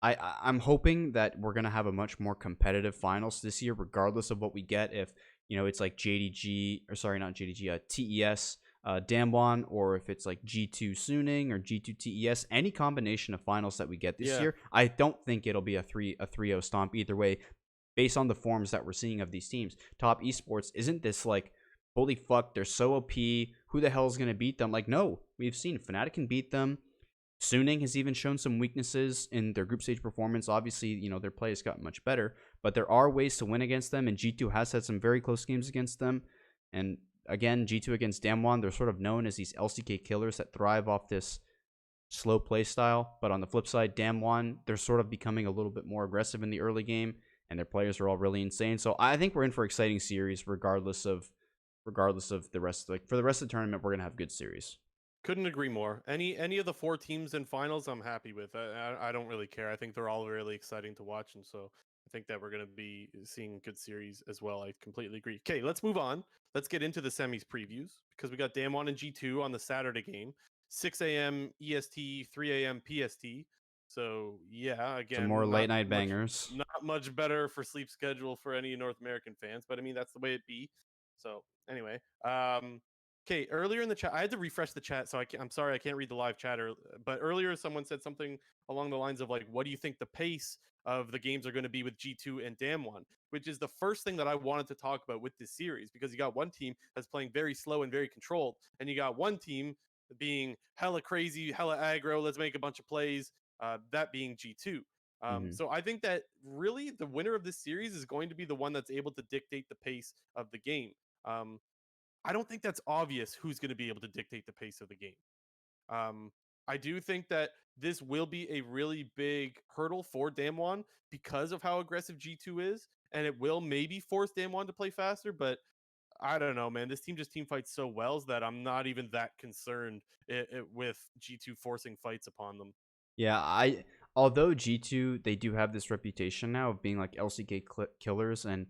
I'm hoping that we're gonna have a much more competitive finals this year, regardless of what we get. If it's like JDG, or sorry, not JDG, TES Damwon, or if it's like G2 Suning or G2 TES, any combination of finals that we get this Yeah. year, I don't think it'll be a 3-0 stomp either way, based on the forms that we're seeing of these teams. Top Esports isn't this like, holy fuck, they're so OP, who the hell is gonna beat them? Like, no, we've seen Fnatic can beat them. Suning has even shown some weaknesses in their group stage performance. Obviously, their play has gotten much better, but there are ways to win against them, and G2 has had some very close games against them. And again, G2 against Damwon, they're sort of known as these LCK killers that thrive off this slow play style. But on the flip side, Damwon, they're sort of becoming a little bit more aggressive in the early game, and their players are all really insane. So I think we're in for exciting series, regardless of the rest. Like for the rest of the tournament, we're gonna have good series. Couldn't agree more. Any of the four teams in finals, I'm happy with. I don't really care. I think they're all really exciting to watch, and so I think that we're going to be seeing good series as well. I completely agree. Okay, let's move on. Let's get into the semis previews because we got Damwon and G2 on the Saturday game, 6 a.m. EST, 3 a.m. PST. So yeah, Some more again, late night bangers. not much better for sleep schedule for any North American fans, but I mean that's the way it be. So anyway, okay, earlier in the chat, I had to refresh the chat, so I'm sorry I can't read the live chatter. But earlier, someone said something along the lines of like, "What do you think the pace of the games are going to be with G2 and Damwon?" Which is the first thing that I wanted to talk about with this series, because you got one team that's playing very slow and very controlled, and you got one team being hella crazy, hella aggro. Let's make a bunch of plays. That being G2. Mm-hmm. So I think that really the winner of this series is going to be the one that's able to dictate the pace of the game. Um, I don't think that's obvious who's going to be able to dictate the pace of the game. Um, I do think that this will be a really big hurdle for Damwon because of how aggressive G2 is, and it will maybe force Damwon to play faster. But I don't know, man. This team just team fights so well that I'm not even that concerned with G2 forcing fights upon them. Yeah, although G2, they do have this reputation now of being like LCK killers and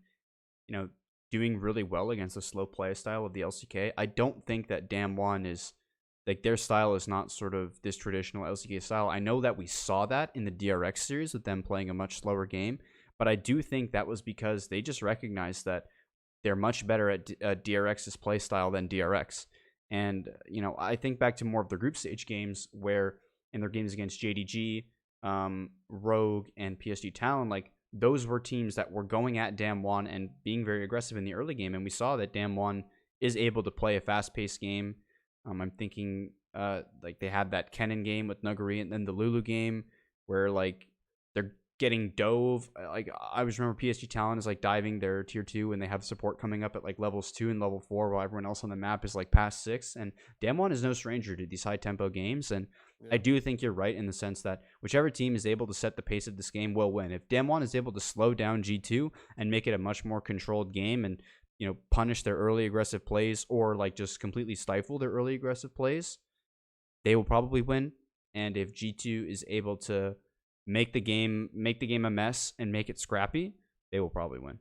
you know doing really well against the slow play style of the LCK. I don't think that Damwon is like, their style is not sort of this traditional LCK style. I know that we saw that in the DRX series with them playing a much slower game, but I do think that was because they just recognized that they're much better at DRX's play style than DRX. And, I think back to more of the group stage games where in their games against JDG, Rogue, and PSG Talon, like, those were teams that were going at Damwon and being very aggressive in the early game. And we saw that Damwon is able to play a fast-paced game. I'm thinking like they had that Kennen game with Nuguri, and then the Lulu game where like they're getting dove. Like I always remember PSG Talon is like diving their tier 2, and they have support coming up at like levels 2 and level 4 while everyone else on the map is like past 6. And Damwon is no stranger to these high tempo games. And I Yeah. do think you're right in the sense that whichever team is able to set the pace of this game will win. If Damwon is able to slow down G2 and make it a much more controlled game and punish their early aggressive plays, or like just completely stifle their early aggressive plays, they will probably win. And if G2 is able to make the game a mess and make it scrappy, they will probably win.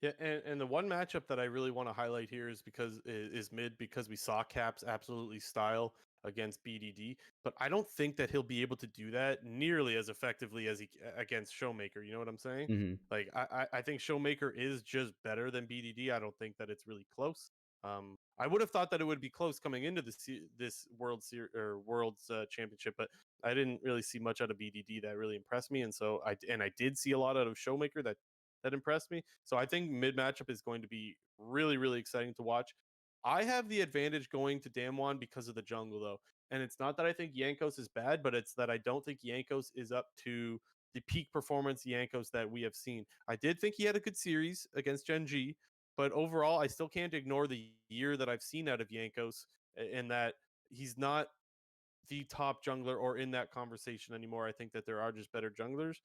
Yeah, and the one matchup that I really want to highlight here is because is mid, because we saw Caps absolutely style against BDD, but I don't think that he'll be able to do that nearly as effectively as he against Showmaker. You know what I'm saying? Hmm. Like I think Showmaker is just better than BDD. I don't think that it's really close. I would have thought that it would be close coming into this World Series or World's Championship, but I didn't really see much out of BDD that really impressed me, and so I did see a lot out of Showmaker that impressed me. So I think mid matchup is going to be really exciting to watch. I have the advantage going to Damwon because of the jungle though, and it's not that I think Yankos is bad, but it's that I don't think Yankos is up to the peak performance Yankos that we have seen. I did think he had a good series against Gen G, but overall, I still can't ignore the year that I've seen out of Yankos, and that he's not the top jungler or in that conversation anymore. I think that there are just better junglers.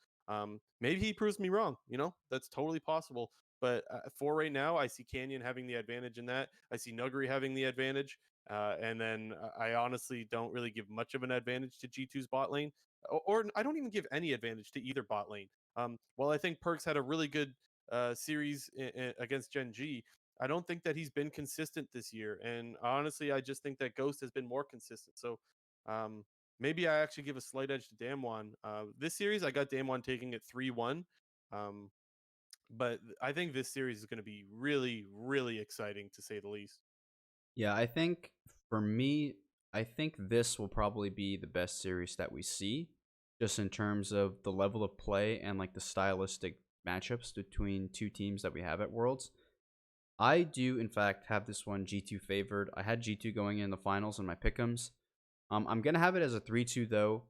Maybe he proves me wrong. You know, that's totally possible. But for right now, I see Canyon having the advantage in that. I see Nuguri having the advantage. And then I honestly don't really give much of an advantage to G2's bot lane, or I don't even give any advantage to either bot lane. While I think Perks had a really good series against Gen G, I don't think that he's been consistent this year. And honestly, I just think that Ghost has been more consistent. So um, maybe I actually give a slight edge to Damwon. This series, I got Damwon taking it 3-1. Um, but I think this series is going to be really exciting to say the least. Yeah, I think for me, I think this will probably be the best series that we see, just in terms of the level of play and like the stylistic matchups between two teams that we have at Worlds. I do, in fact, have this one G2 favored. I had G2 going in the finals in my pick'ems. I'm gonna have it as a 3-2 though,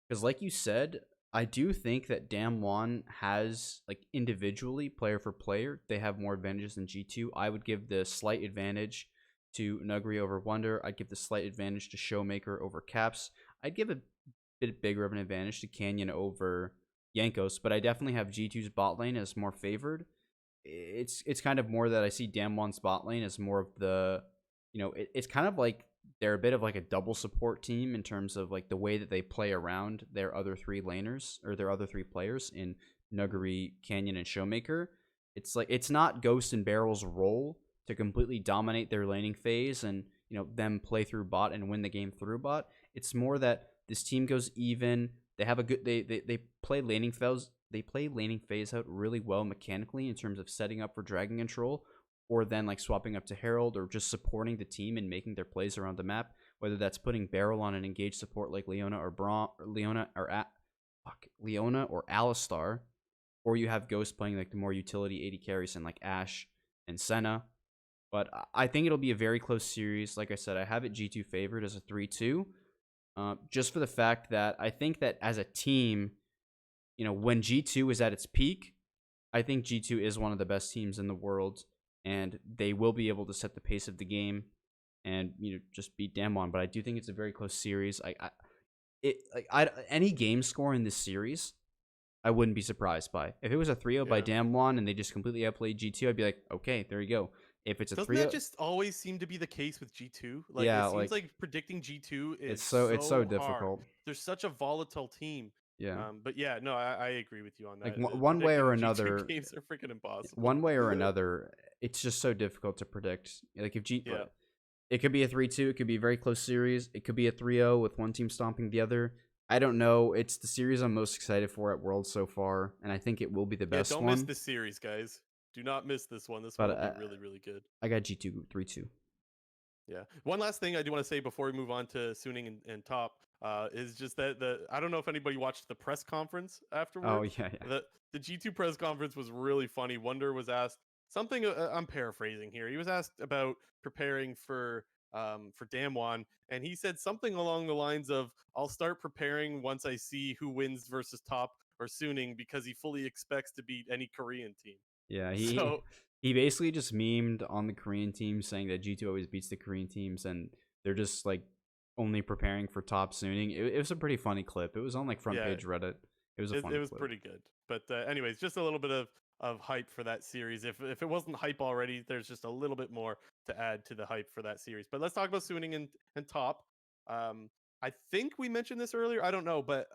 because like you said, I do think that Damwon has, like, individually, player for player, they have more advantages than G2. I would give the slight advantage to Nuguri over Wonder. I'd give the slight advantage to Showmaker over Caps. I'd give a bit bigger of an advantage to Canyon over Yankos, but I definitely have G2's bot lane as more favored. It's kind of more that I see Damwon's bot lane as more of the, it's kind of like they're a bit of like a double support team in terms of like the way that they play around their other three laners or their other three players in Nuguri, Canyon, and Showmaker. It's like it's not Ghost and Barrel's role to completely dominate their laning phase and them play through bot and win the game through bot. It's more that this team goes even. They have a good they play laning phase. They play laning phase out really well mechanically in terms of setting up for dragon control, or then like swapping up to Herald or just supporting the team and making their plays around the map. Whether that's putting Barrel on an engaged support like Leona or Leona or Alistar, or you have Ghost playing like the more utility AD carries and like Ashe and Senna. But I think it'll be a very close series. Like I said, I have it G2 favored as a 3-2. Just for the fact that I think that as a team, when G2 is at its peak, I think G2 is one of the best teams in the world, and they will be able to set the pace of the game and just beat Damwon. But I do think it's a very close series. Any game score in this series, I wouldn't be surprised by. If it was a 3-0 by Yeah. Damwon and they just completely outplayed G2, I'd be like, okay, there you go. If it's a Doesn't 3-0, that just always seem to be the case with G2? Like it yeah, seems like like predicting G2 is it's so so hard. difficult. They're such a volatile team. Yeah. But yeah, no, I agree with you on Like that. one way or Predicting G2 another, games are freaking impossible. one way or another, it's just so difficult to predict. Like if Yeah. it could be a 3-2, it could be a very close series, it could be a 3-0 with one team stomping the other. I don't know. It's the series I'm most excited for at Worlds so far, and I think it will be the Yeah, best don't miss one. this series, guys. Do not miss this one. This one But will be really good. I got G2 3-2. Yeah. One last thing I do want to say before we move on to Suning and Top is just that I don't know if anybody watched the press conference Oh afterwards. yeah. The G2 press conference was really funny. Wonder was asked something. I'm paraphrasing here. He was asked about preparing for Damwon, and he said something along the lines of, "I'll start preparing once I see who wins versus Top or Suning," because he fully expects to beat any Korean team. Yeah, he So he basically just memed on the Korean team saying that G2 always beats the Korean teams and they're just like only preparing for top sooning. It was a pretty funny clip. It was on like front yeah, page Reddit. It was a it funny was clip. pretty good. But anyways, just a little bit of hype for that series. If it wasn't hype already, there's just a little bit more to add to the hype for that series. But let's talk about Suning and Top. Um, I think we mentioned this earlier. I don't know, but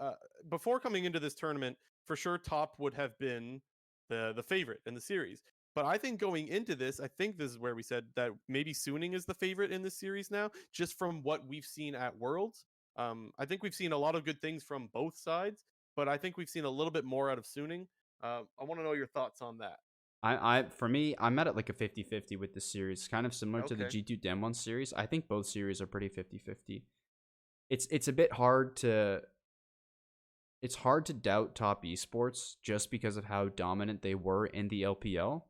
before coming into this tournament, for sure Top would have been the favorite in the series. But I think going into this, I think this is where we said that maybe Suning is the favorite in this series now, just from what we've seen at Worlds. I think we've seen a lot of good things from both sides, but I think we've seen a little bit more out of Suning. I want to know your thoughts on that. For me, I'm at it like a 50-50 with this series, kind of similar to the Okay. G2 Damwon series. I think both series are pretty 50-50. It's a bit hard to doubt top esports just because of how dominant they were in the LPL.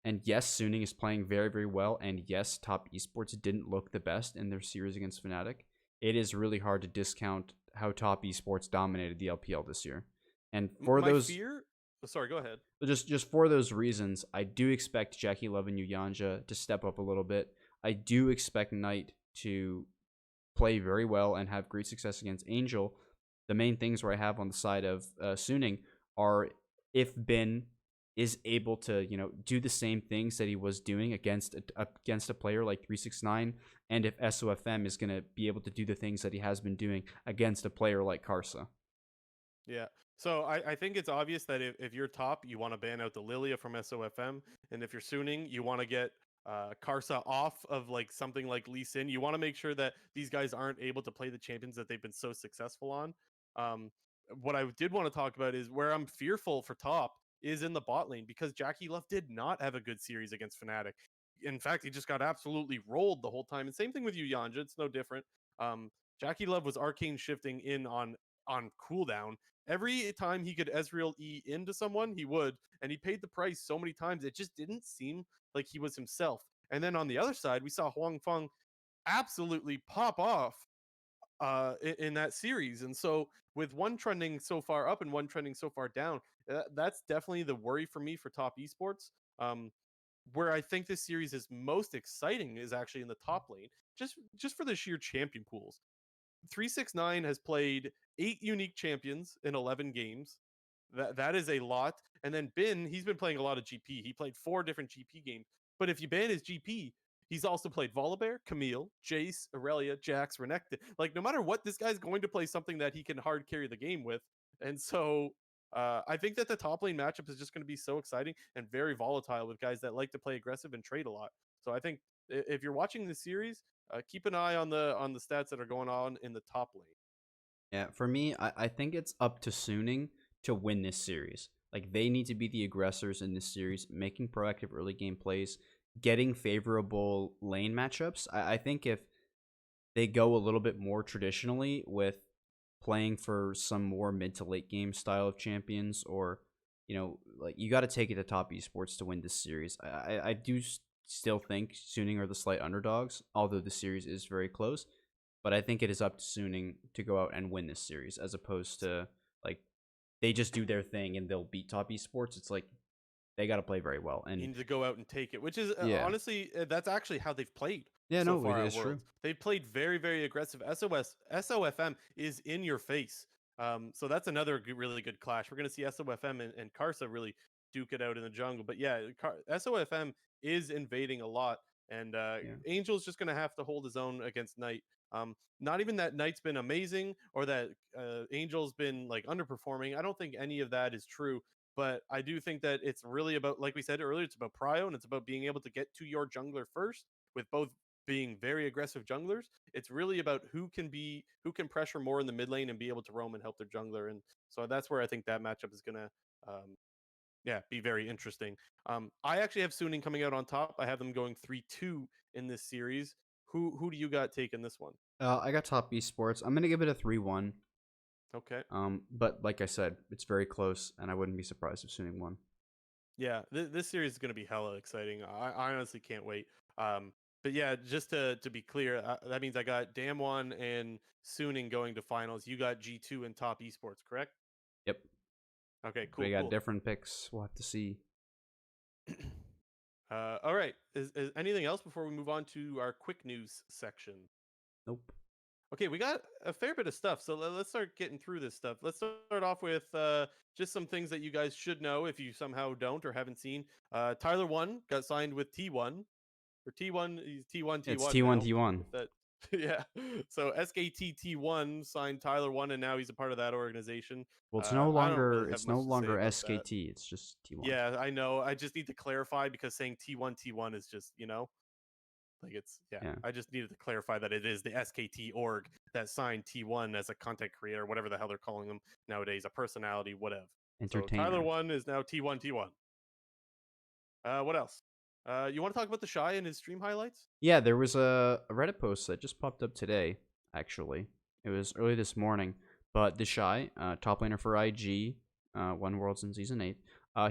And yes, Suning is playing very, very well. And yes, top esports didn't look the best in their series against Fnatic. It is really hard to discount how top esports dominated the LPL this year. And for My those fear. Sorry, go ahead. just for those reasons, I do expect Jackie Love and Yuyanja to step up a little bit. I do expect Knight to play very well and have great success against Angel. The main things where I have on the side of Suning are if Bin is able to do the same things that he was doing against a player like 369, and if SOFM is going to be able to do the things that he has been doing against a player like Karsa. Yeah. So I think it's obvious that if you're top, you want to ban out the Lilia from SOFM, and if you're Suning, you want to get Karsa off of like something like Lee Sin. You want to make sure that these guys aren't able to play the champions that they've been so successful on. Um, what I did want to talk about is where I'm fearful for top is in the bot lane because Jackie Love did not have a good series against Fnatic. In fact, he just got absolutely rolled the whole time. And same thing with you, Yanja. It's no different. Um, Jackie Love was arcane shifting in on cooldown. Every time he could Ezreal E into someone, he would, and he paid the price so many times. It just didn't seem like he was himself. And then on the other side, we saw Huang Feng absolutely pop off in that series. And so with one trending so far up and one trending so far down, that's definitely the worry for me for top esports. Where I think this series is most exciting is actually in the top lane, just for the sheer champion pools. 369 has played 8 unique champions in 11 games. That is a lot. And then Bin, he's been playing a lot of GP. He played 4 different GP games. But if you ban his GP, he's also played Volibear, Camille, Jace, Aurelia, Jax, Renekton. Like no matter what, this guy's going to play something that he can hard carry the game with. And so I think that the top lane matchup is just going to be so exciting and very volatile with guys that like to play aggressive and trade a lot. So I think if you're watching this series, keep an eye on the stats that are going on in the top lane. Yeah, for me, I think it's up to Suning to win this series. Like, they need to be the aggressors in this series, making proactive early game plays, getting favorable lane matchups. I think if they go a little bit more traditionally with playing for some more mid to late game style of champions, or, like, you got to take it to top esports to win this series. I do still think Suning are the slight underdogs, although the series is very close. But I think it is up to Suning to go out and win this series, as opposed to like they just do their thing and they'll beat top esports. It's like they got to play very well. You And need to go out and take it, which is yeah, honestly that's actually how they've played yeah, so no, it far at is true. Worlds. They've played very very aggressive. SOFM is in your face. So that's another really good clash. We're gonna see SOFM and Karsa really duke it out in the jungle. But yeah, SOFM is invading a lot, and Yeah, Angel's just gonna have to hold his own against Knight. Not even that Knight's been amazing or that Angel's been like underperforming. I don't think any of that is true. But I do think that it's really about, like we said earlier, it's about prio and it's about being able to get to your jungler first, with both being very aggressive junglers. It's really about who can pressure more in the mid lane and be able to roam and help their jungler. And so that's where I think that matchup is gonna be very interesting. I actually have Suning coming out on top. I have them going 3-2 in this series. Who do you got taking this one? I got top esports. I'm gonna give it a 3-1. Okay. But like I said, it's very close, and I wouldn't be surprised if Suning won. Yeah, this series is going to be hella exciting. I honestly can't wait. But yeah, just to be clear, that means I got Damwon and Suning going to finals. You got G2 and top esports, correct? Yep. Okay, We cool, got cool. different picks. We'll have to see. All right. Is anything else before we move on to our quick news section? Nope. Okay, we got a fair bit of stuff, so let's start getting through this stuff. Let's start off with just some things that you guys should know if you somehow don't or haven't seen. Tyler One got signed with T1, or T1. He's T1 It's T1 T1 now. T1. If that Yeah. So SKTT1 signed Tyler One, and now he's a part of that organization. Well, it's no I don't longer really have it's no much to say longer about that. SKT. It's just T1. Yeah, I know. I just need to clarify because saying T1 is just, like it's, yeah. Yeah, I just needed to clarify that it is the SKT org that signed T1 as a content creator, whatever the hell they're calling them nowadays, a personality, whatever. So Tyler entertainer. One is now T1. What else? You want to talk about the Shy and his stream highlights? Yeah, there was a Reddit post that just popped up today. Actually, it was early this morning. But the Shy, top laner for IG, won Worlds in season 8.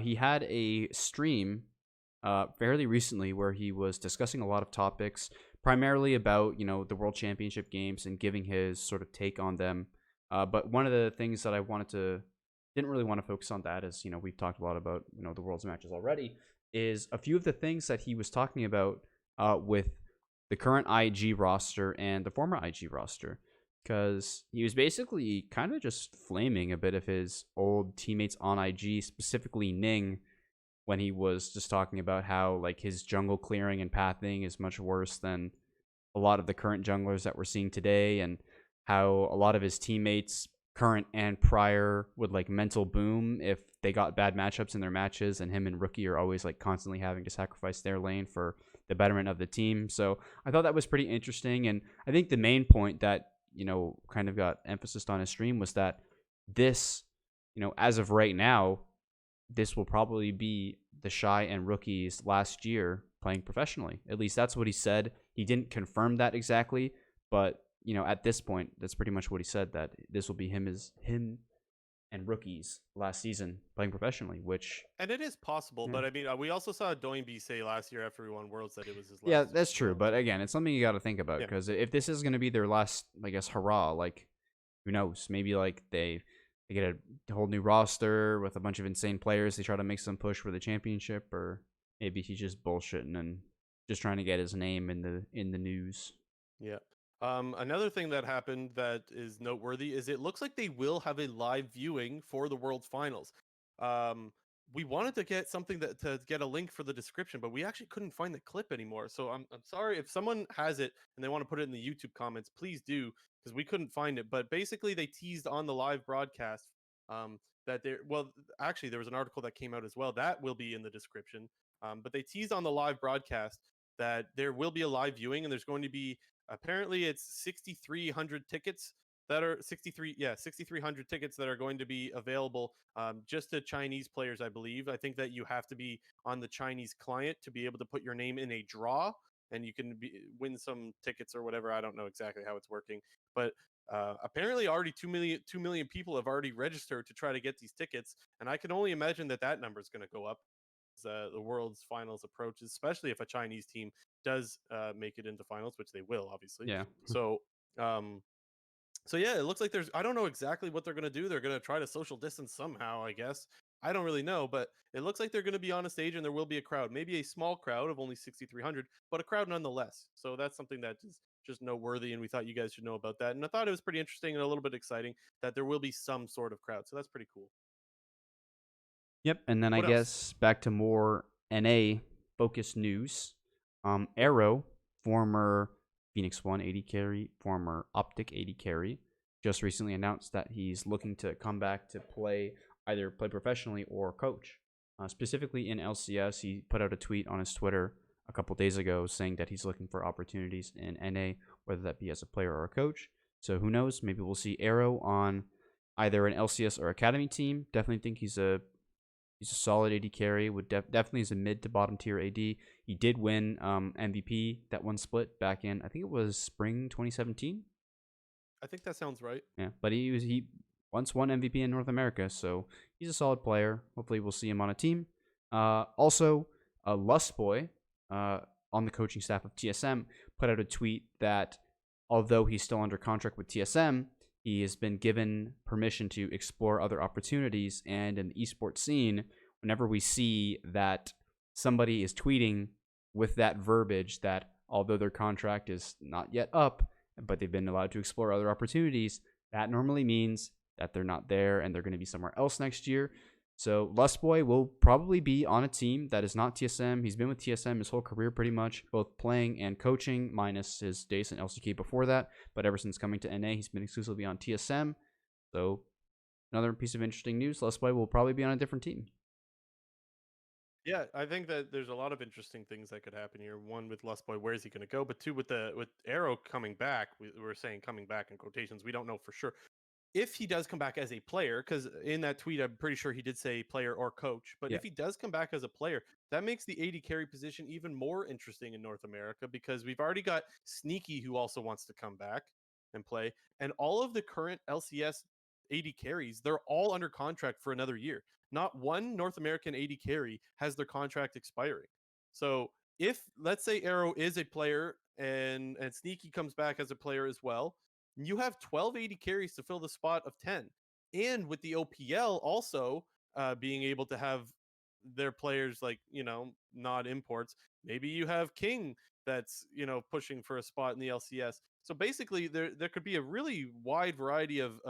He had a stream fairly recently where he was discussing a lot of topics, primarily about the World Championship games and giving his sort of take on them. But one of the things that I didn't really want to focus on that, as we've talked a lot about the Worlds matches already, is a few of the things that he was talking about with the current IG roster and the former IG roster, because he was basically kind of just flaming a bit of his old teammates on IG, specifically Ning, when he was just talking about how like his jungle clearing and pathing is much worse than a lot of the current junglers that we're seeing today, and how a lot of his teammates, current and prior, would like mental boom if they got bad matchups in their matches, and him and Rookie are always like constantly having to sacrifice their lane for the betterment of the team. So I thought that was pretty interesting, and I think the main point that kind of got emphasis on his stream was that this, as of right now, this will probably be the Shy and Rookie's last year playing professionally. At least that's what he said. He didn't confirm that exactly, but at this point, that's pretty much what he said, that this will be him and Rookie's last season playing professionally, which And it is possible, yeah. but I mean, we also saw Doinby say last year after we won Worlds that it was his Yeah, last that's true. Worlds. But again, it's something you got to think about, Yeah. because if this is going to be their last, I guess, hurrah, like who knows? Maybe like they get a whole new roster with a bunch of insane players. They try to make some push for the championship, or maybe he's just bullshitting and just trying to get his name in the news. Yeah. Another thing that happened that is noteworthy is it looks like they will have a live viewing for the World Finals. Um, we wanted to get something to get a link for the description, but we actually couldn't find the clip anymore. So I'm sorry if someone has it and they want to put it in the YouTube comments, please do, because we couldn't find it. But basically, they teased on the live broadcast that actually there was an article that came out as well that will be in the description. But they teased on the live broadcast that there will be a live viewing, and there's going to be, apparently it's 6,300 tickets that are 6,300 tickets that are going to be available, just to Chinese players. I believe, I think that you have to be on the Chinese client to be able to put your name in a draw, and you can win some tickets or whatever. I don't know exactly how it's working, but apparently already 2 million people have already registered to try to get these tickets, and I can only imagine that number is going to go up as the World's Finals approaches, especially if a Chinese team does make it into finals, which they will, obviously. Yeah. So, um, so yeah, it looks like I don't know exactly what they're gonna do. They're gonna try to social distance somehow, I guess. I don't really know, but it looks like they're gonna be on a stage and there will be a crowd, maybe a small crowd of only 6,300, but a crowd nonetheless. So that's something that is just noteworthy, and we thought you guys should know about that. And I thought it was pretty interesting and a little bit exciting that there will be some sort of crowd. So that's pretty cool. Yep. And then I What else? guess back to more NA focused news. Yep. Arrow, former Phoenix One 80 carry, former Optic 80 carry, just recently announced that he's looking to come back to either play professionally or coach. Specifically in LCS, he put out a tweet on his Twitter a couple days ago saying that he's looking for opportunities in NA, whether that be as a player or a coach. So who knows? Maybe we'll see Arrow on either an LCS or academy team. Definitely think he's a solid AD carry. Would definitely is a mid to bottom tier AD. He did win MVP that one split back in, I think it was spring 2017. I think that sounds right. Yeah, but he once won MVP in North America, so he's a solid player. Hopefully, we'll see him on a team. Also, Lust Boy, on the coaching staff of TSM, put out a tweet that although he's still under contract with TSM, he has been given permission to explore other opportunities. And in the esports scene, whenever we see that somebody is tweeting with that verbiage that although their contract is not yet up, but they've been allowed to explore other opportunities, that normally means that they're not there and they're going to be somewhere else next year. So Lustboy will probably be on a team that is not TSM. He's been with TSM his whole career pretty much, both playing and coaching, minus his days in LCK before that. But ever since coming to NA, he's been exclusively on TSM. So another piece of interesting news, Lustboy will probably be on a different team. Yeah, I think that there's a lot of interesting things that could happen here. One with Lustboy, where is he going to go? But two, with Arrow coming back, we're saying coming back in quotations. We don't know for sure if he does come back as a player, because in that tweet, I'm pretty sure he did say player or coach. But Yeah. if he does come back as a player, that makes the AD carry position even more interesting in North America because we've already got Sneaky who also wants to come back and play, and all of the current LCS AD carries, they're all under contract for another year. Not one North American AD carry has their contract expiring. So if let's say Arrow is a player and Sneaky comes back as a player as well, you have 12 AD carries to fill the spot of 10. And with the OPL also being able to have their players like, not imports, maybe you have King that's, pushing for a spot in the LCS. So basically there could be a really wide variety of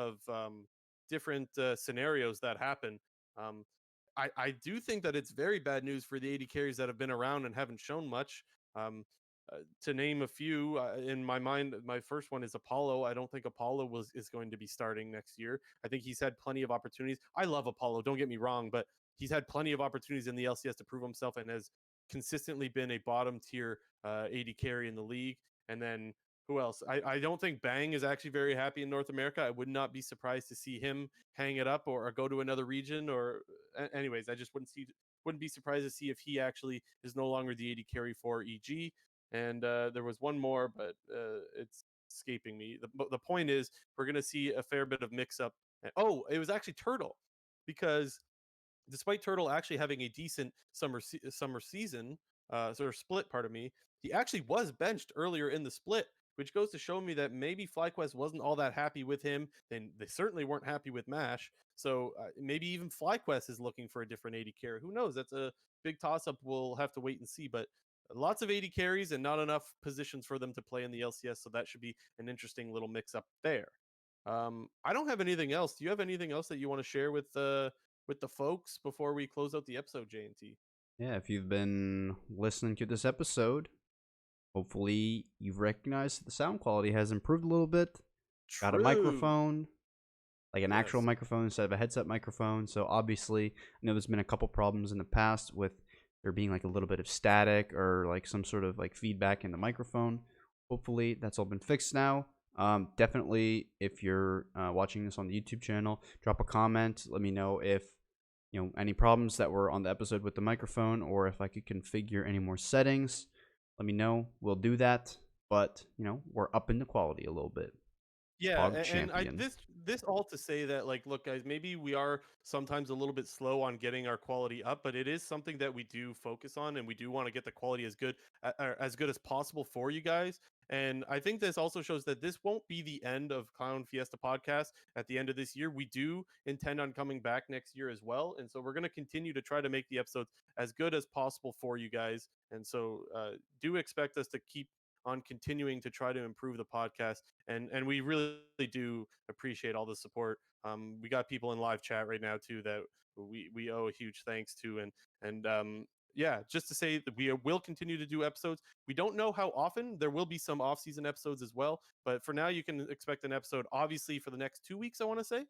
different scenarios that happen. Um, I do think that it's very bad news for the AD carries that have been around and haven't shown much. Um, to name a few, in my mind, my first one is Apollo. I don't think Apollo is going to be starting next year. I think he's had plenty of opportunities. I love Apollo, don't get me wrong, but he's had plenty of opportunities in the LCS to prove himself and has consistently been a bottom tier AD carry in the league. And then who else? I don't think Bang is actually very happy in North America. I would not be surprised to see him hang it up or go to another region. Or, anyways, I just wouldn't be surprised to see if he actually is no longer the AD carry for EG. And there was one more, but it's escaping me. The point is, we're going to see a fair bit of mix up. Oh, it was actually Turtle, because despite Turtle actually having a decent summer season, sort of split, pardon me, he actually was benched earlier in the split, which goes to show me that maybe FlyQuest wasn't all that happy with him, and they certainly weren't happy with Mash. So maybe even FlyQuest is looking for a different AD carry. Who knows? That's a big toss up. We'll have to wait and see. But lots of AD carries and not enough positions for them to play in the LCS. So that should be an interesting little mix up there. I don't have anything else. Do you have anything else that you want to share with the folks before we close out the episode, J&T? Yeah, if you've been listening to this episode, hopefully you've recognized the sound quality has improved a little bit. Got a True. microphone, like an actual Yes. microphone instead of a headset microphone. So obviously, I know there's been a couple problems in the past with there being like a little bit of static or like some sort of like feedback in the microphone. Hopefully that's all been fixed now. Definitely, if you're watching this on the YouTube channel, drop a comment. Let me know if any problems that were on the episode with the microphone, or if I could configure any more settings. Let me know. We'll do that. But we're up in the quality a little bit. Yeah, Pog and I champion. this all to say that, like, look, guys, maybe we are sometimes a little bit slow on getting our quality up, but it is something that we do focus on, and we do want to get the quality as good as possible for you guys. And I think this also shows that this won't be the end of Clown Fiesta podcast at the end of this year. We do intend on coming back next year as well, and so we're going to continue to try to make the episodes as good as possible for you guys. And so do expect us to keep on continuing to try to improve the podcast, and we really do appreciate all the support. We got people in live chat right now too that we owe a huge thanks to, and yeah, just to say that we will continue to do episodes. We don't know how often. There will be some off-season episodes as well, but for now you can expect an episode obviously for the next 2 weeks, I want to say,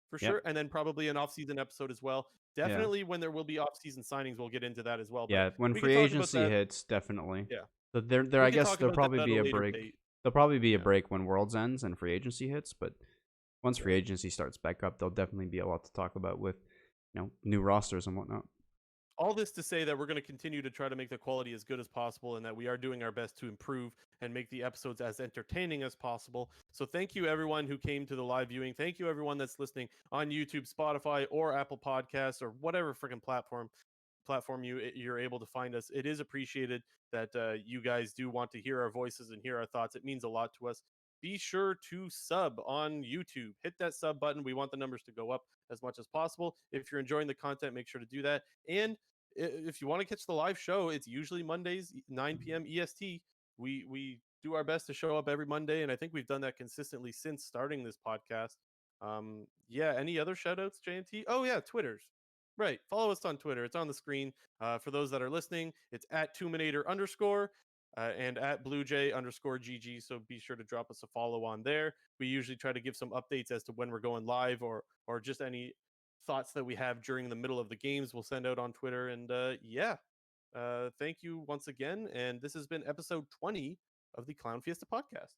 for Yep. sure, and then probably an off-season episode as well. Yeah. Definitely when there will be off-season signings, we'll get into that as well, but Yeah. When we could free talk about agency that. hits, definitely. Yeah, So there. we I could guess talk there'll about that probably at a be a later break. date. There'll probably be a Yeah, break when Worlds ends and free agency hits, but once yeah. free agency starts back up, there'll definitely be a lot to talk about with new rosters and whatnot. All this to say that we're going to continue to try to make the quality as good as possible, and that we are doing our best to improve and make the episodes as entertaining as possible. So thank you everyone who came to the live viewing. Thank you everyone that's listening on YouTube, Spotify, or Apple Podcasts, or whatever freaking platform you're able to find us. It is appreciated that you guys do want to hear our voices and hear our thoughts. It means a lot to us. Be sure to sub on YouTube. Hit that sub button. We want the numbers to go up as much as possible. If you're enjoying the content, make sure to do that. And if you want to catch the live show, it's usually Mondays, 9 p.m. EST. We do our best to show up every Monday, and I think we've done that consistently since starting this podcast. Yeah. Any other shout outs, JNT? Oh yeah, Twitters. Right. Follow us on Twitter. It's on the screen. For those that are listening, it's at @Tuminator_ and at BlueJ_GG. So be sure to drop us a follow on there. We usually try to give some updates as to when we're going live or just any thoughts that we have during the middle of the games. We'll send out on Twitter. And thank you once again. And this has been episode 20 of the Clown Fiesta podcast.